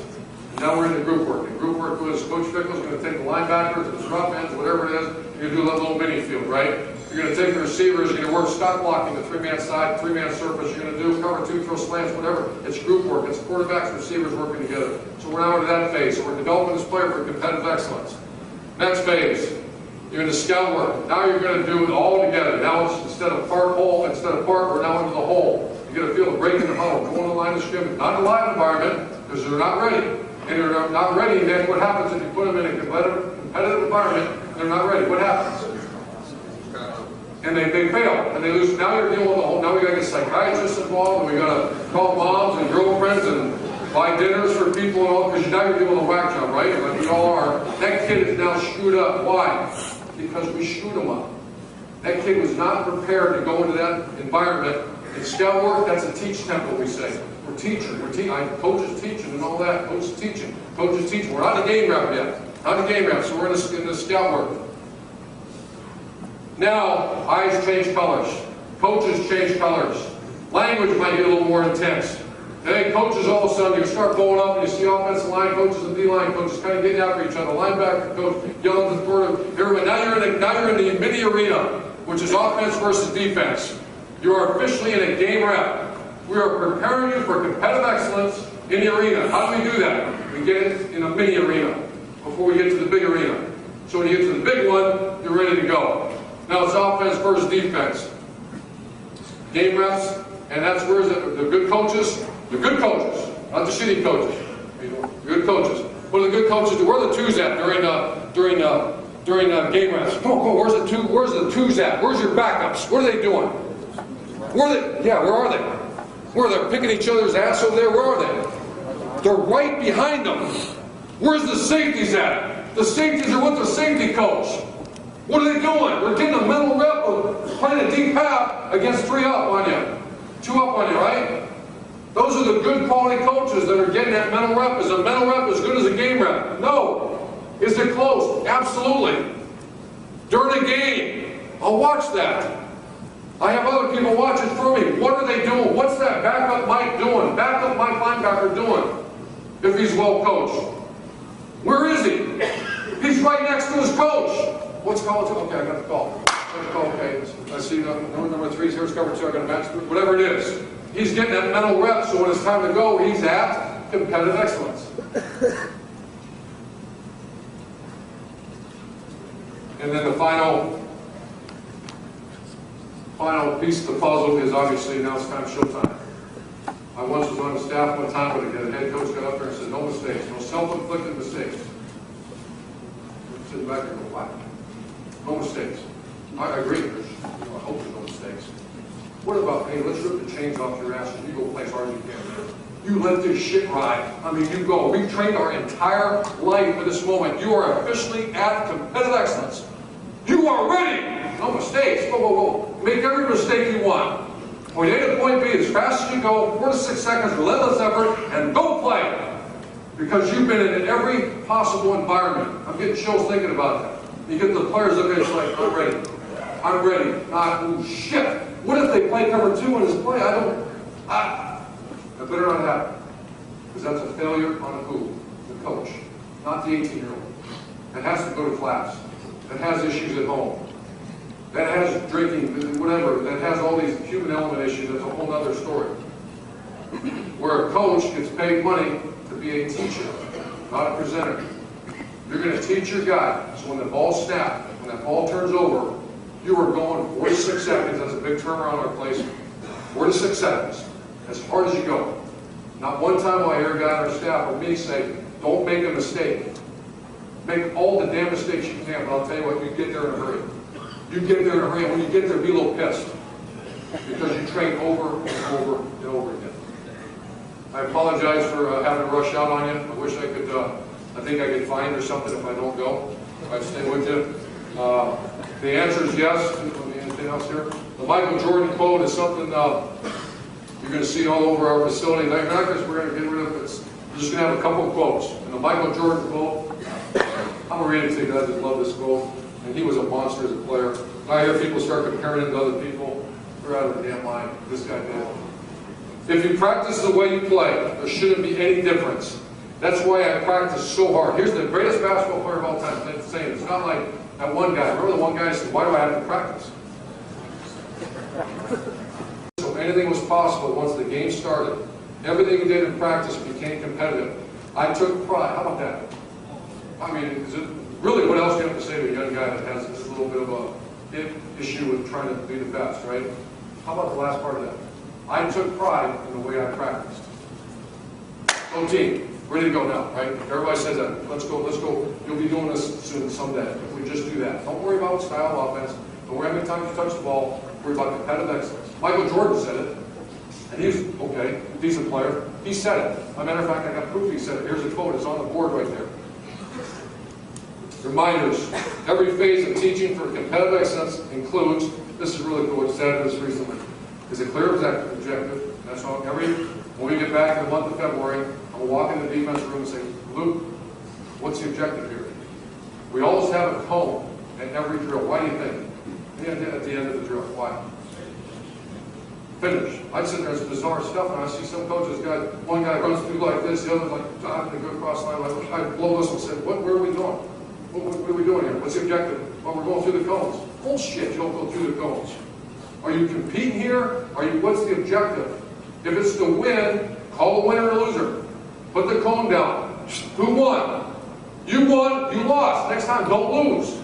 and now we're in the group work. And group work is Coach Fickle's going to take the linebackers, the rough ends, whatever it is, you're going to do a little mini field, right? You're going to take the receivers, you're going to work stop blocking, the 3-man side, 3-man surface, you're going to do cover 2, throw slants, whatever. It's group work. It's quarterbacks and receivers working together. So we're now into that phase. So we're developing this player for competitive excellence. Next phase. You're in the scout work. Now you're going to do it all together. Now it's instead of part, we're now into the whole. You're going to feel the break in the huddle, go on the line of scrimmage. Not in a live environment, because they're not ready. And they're not ready, and then what happens if you put them in a competitive environment and they're not ready? What happens? And they fail, and they lose. Now you're dealing with the whole, now we got to get psychiatrists involved, and we got to call moms and girlfriends and buy dinners for people and all, because now you're dealing with a whack job, right? Like we all are. That kid is now screwed up. Why? Because we screwed him up. That kid was not prepared to go into that environment. In scout work, that's a teach temple, we say. We're teaching. Coaches teaching and all that. Coaches teaching. Coaches teaching. We're not in the game rep yet. Not in the game rep, so we're in the scout work. Now, eyes change colors. Coaches change colors. Language might get a little more intense. Hey, coaches, all of a sudden, you start going up and you see offensive line coaches and D-line coaches kind of getting after each other. Linebacker coach yelling at the quarterback. Everybody, now you're in the mini arena, which is offense versus defense. You are officially in a game rep. We are preparing you for competitive excellence in the arena. How do we do that? We get it in a mini arena before we get to the big arena. So when you get to the big one, you're ready to go. Now it's offense versus defense. Game reps, and that's where the good coaches. The good coaches, not the shitty coaches. The good coaches. What do the good coaches do? Where are the twos at during game reps? Come on, where's the twos at? Where's your backups? What are they doing? Where are they? Where they're picking each other's ass over there? Where are they? They're right behind them. Where's the safeties at? The safeties are with the safety coach. What are they doing? We're getting a mental rep of playing a deep half against 3 up on you. 2 up on you, right? Those are the good quality coaches that are getting that mental rep. Is a mental rep as good as a game rep? No. Is it close? Absolutely. During a game, I'll watch that. I have other people watch it for me. What are they doing? What's that backup Mike doing? Backup Mike linebacker doing? if he's well coached. Where is he? He's right next to his coach. What's called? Okay, I got the call. Okay, I see number 3's here, it's cover 2, I got a match, whatever it is. He's getting that mental rep, so when it's time to go, he's at competitive excellence. And then the final piece of the puzzle is obviously now it's time showtime. I once was on the staff one time, but the head coach got up there and said, no mistakes, no self-inflicted mistakes. I'm sitting back there and go, wow, no mistakes. I agree, I hope there's no mistakes. What about, hey, let's rip the chains off your ass and you go play as hard as you can. You let this shit ride. I mean, you go. We've trained our entire life for this moment. You are officially at competitive excellence. You are ready. No mistakes. Whoa, whoa, whoa. Make every mistake you want. Point A to point B as fast as you go, 4 to 6 seconds, relentless effort, and go play. Because you've been in every possible environment. I'm getting chills thinking about that. You get the players looking at you like, I'm ready. I'm ready. Not, oh shit. What if they play cover 2 in this play? That better not happen. Because that's a failure on who? The coach. Not the 18-year-old. That has to go to class. That has issues at home. That has drinking, whatever. That has all these human element issues. That's a whole other story. Where a coach gets paid money to be a teacher, not a presenter. You're going to teach your guy. So when the ball snaps, when that ball turns over, you are going 4 to 6 seconds. That's a big turnaround in our place. 4 to 6 seconds. As hard as you go. Not one time will I hear a guy on our staff or me say, don't make a mistake. Make all the damn mistakes you can, but I'll tell you what, you get there in a hurry. You get there in a hurry, and when you get there, be a little pissed. Because you train over and over and over again. I apologize for having to rush out on you. I wish I could, I think I could find or something if I don't go. I'd stay with you. The answer is yes. Anything else here? The Michael Jordan quote is something you're going to see all over our facility. Not because we're going to get rid of it. We're just going to have a couple of quotes. And the Michael Jordan quote, I'm going to read it to you guys. I just love this quote. And he was a monster as a player. I hear people start comparing him to other people. They're out of the damn line. This guy did. If you practice the way you play, there shouldn't be any difference. That's why I practice so hard. Here's the greatest basketball player of all time saying, it's not like that one guy. Remember the one guy said, why do I have to practice? So anything was possible once the game started. Everything you did in practice became competitive. I took pride. How about that? I mean, is it really, what else do you have to say to a young guy that has this little bit of a issue with trying to be the best, right? How about the last part of that? I took pride in the way I practiced. Go team. Ready to go now, right? Everybody says that. Let's go, let's go. You'll be doing this soon, someday. If we just do that. Don't worry about style of offense. Don't worry how many times you touch the ball. Worry about competitive excellence. Michael Jordan said it. And he's, okay, decent player. He said it. As a matter of fact, I got proof he said it. Here's a quote. It's on the board right there. Reminders. Every phase of teaching for competitive excellence includes, this is really cool, it's added this recently, is a clear objective. That's all. When we get back in the month of February, I'm going to walk in the defense room and say, Luke, what's the objective here? We always have a cone at every drill. Why do you think? At the end of the drill. Why? Finish. I'd sit there, it's bizarre stuff, and I see some coaches, one guy runs through like this, the other's like, diving to go across the line. I'd blow this and say, where are we going? What are we doing here? What's the objective? Well, we're going through the cones. Bullshit, you don't go through the cones. Are you competing here? What's the objective? If it's to win, call the winner or loser. Put the cone down. Who won? You won, you lost. Next time, don't lose.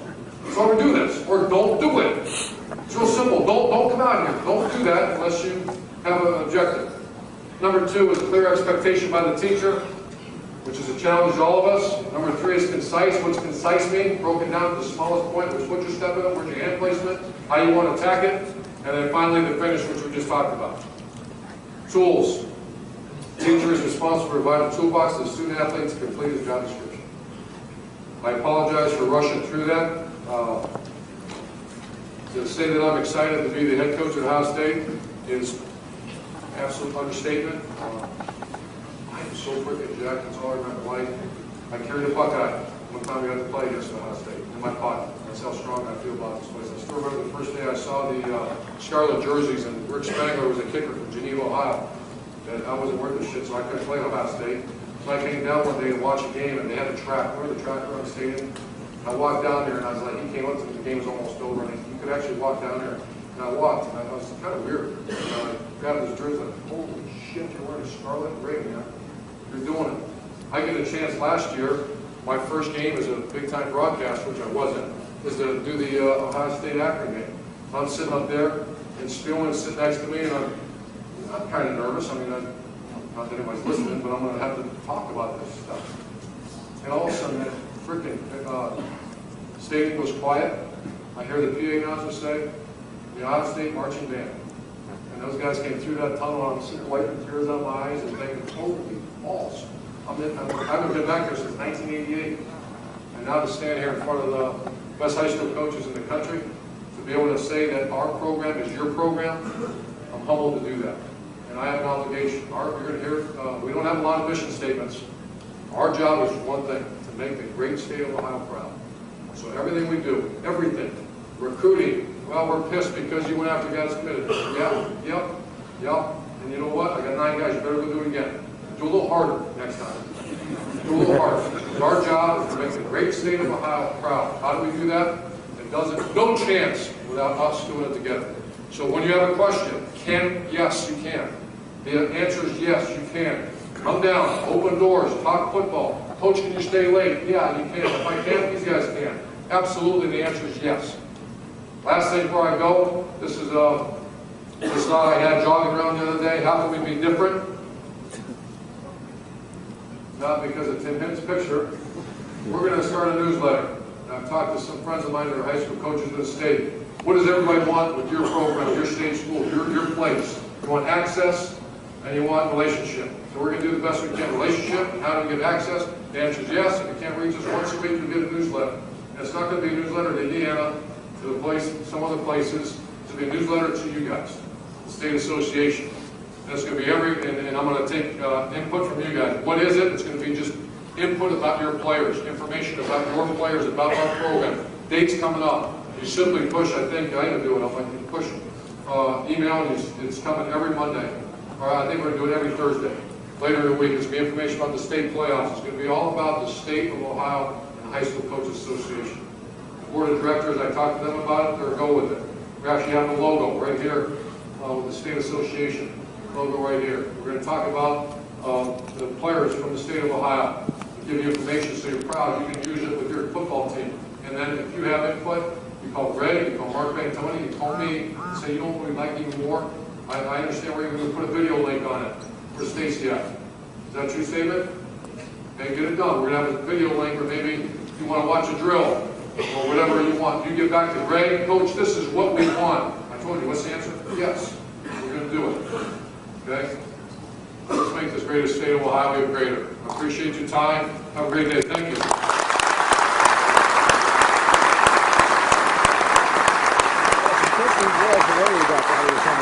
That's why we do this. Or don't do it. It's real simple. Don't come out here. Don't do that unless you have an objective. Number 2 is clear expectation by the teacher, which is a challenge to all of us. Number 3 is concise. What's concise mean? Broken down to the smallest point, which what you're stepping up, where's your hand placement, how you want to attack it, and then finally the finish, which we just talked about. Tools. Teacher is responsible for providing a toolbox to the student athlete to complete his job description. I apologize for rushing through that. To say that I'm excited to be the head coach at Ohio State is an absolute understatement. I am so freaking jacked. That's all I remember life. I carried a Buckeye one time we had to play against Ohio State in my pocket. That's how strong I feel about this place. I still remember the first day I saw the Scarlet jerseys, and Rick Spangler was a kicker from Geneva, Ohio. And I wasn't worth the shit, so I couldn't play at Ohio State. So I came down one day to watch a game, and they had a track. Remember the track around the stadium? I walked down there, and I was like, he came up to me, the game was almost over, and you could actually walk down there. And I walked, and I was kind of weird. I grabbed his jersey, like, holy shit, you're wearing a scarlet and gray, man. You're doing it. I get a chance last year, my first game as a big-time broadcaster, which I wasn't, is to do the Ohio State-Akron game. So I'm sitting up there, and Spielman's sitting next to me, and I'm kind of nervous. I mean, not that anybody's listening, but I'm going to have to talk about this stuff. And all of a sudden, that freaking stadium goes quiet. I hear the PA announcer say, the Ohio State marching band. And those guys came through that tunnel, and I'm sitting wiping tears out of my eyes and thinking, holy balls. I haven't been back there since 1988. And now to stand here in front of the best high school coaches in the country, to be able to say that our program is your program, I'm humbled to do that. And I have an obligation. You're going to hear, we don't have a lot of mission statements. Our job is one thing, to make the great state of Ohio proud. So everything we do, everything, recruiting, well, we're pissed because you went after guys committed. Yeah, yep. And you know what? I got 9 guys, you better go do it again. Do a little harder next time. Do a little harder. Our job is to make the great state of Ohio proud. How do we do that? It doesn't, no chance without us doing it together. So when you have a question, yes, you can. The answer is yes, you can. Come down, open doors, talk football. Coach, can you stay late? Yeah, you can. If I can't, these guys can. Absolutely, the answer is yes. Last thing before I go, this thought I had jogging around the other day. How can we be different? Not because of Tim Hinton's picture. We're going to start a newsletter. I've talked to some friends of mine that are high school coaches in the state. What does everybody want with your program, your state school, your place? You want access and you want relationship. So we're going to do the best we can. Relationship, and how do we get access? The answer is yes. If you can't reach us once a week, you get a newsletter. And it's not going to be a newsletter to Indiana, to the place, some other places. It's going to be a newsletter to you guys, the state association. And it's going to be and I'm going to take input from you guys. What is it? It's going to be just input about your players, information about your players, about our program. Dates coming up. You simply push, I even do it, I'll push email, and it's coming every Monday. Or I think we're going to do it every Thursday. Later in the week, it's going to be information about the state playoffs. It's going to be all about the state of Ohio and the High School Coaches Association. The board of directors, I talked to them about it, they'll go with it. We actually have the logo right here with the state association. Logo right here. We're going to talk about the players from the state of Ohio. We'll give you information so you're proud. You can use it with your football team. And then if you have input, you call Greg, you call Mark Bantoni, you call me, and say you don't really like even more. I understand we're going to put a video link on it for Stacy. Is that your statement? Okay, get it done. We're going to have a video link, or maybe you want to watch a drill or whatever you want. You get back to Greg, Coach, this is what we want. I told you, what's the answer? Yes. We're going to do it. Okay? Let's make this greatest state of Ohio even greater. I appreciate your time. Have a great day. Thank you. Was worried about that.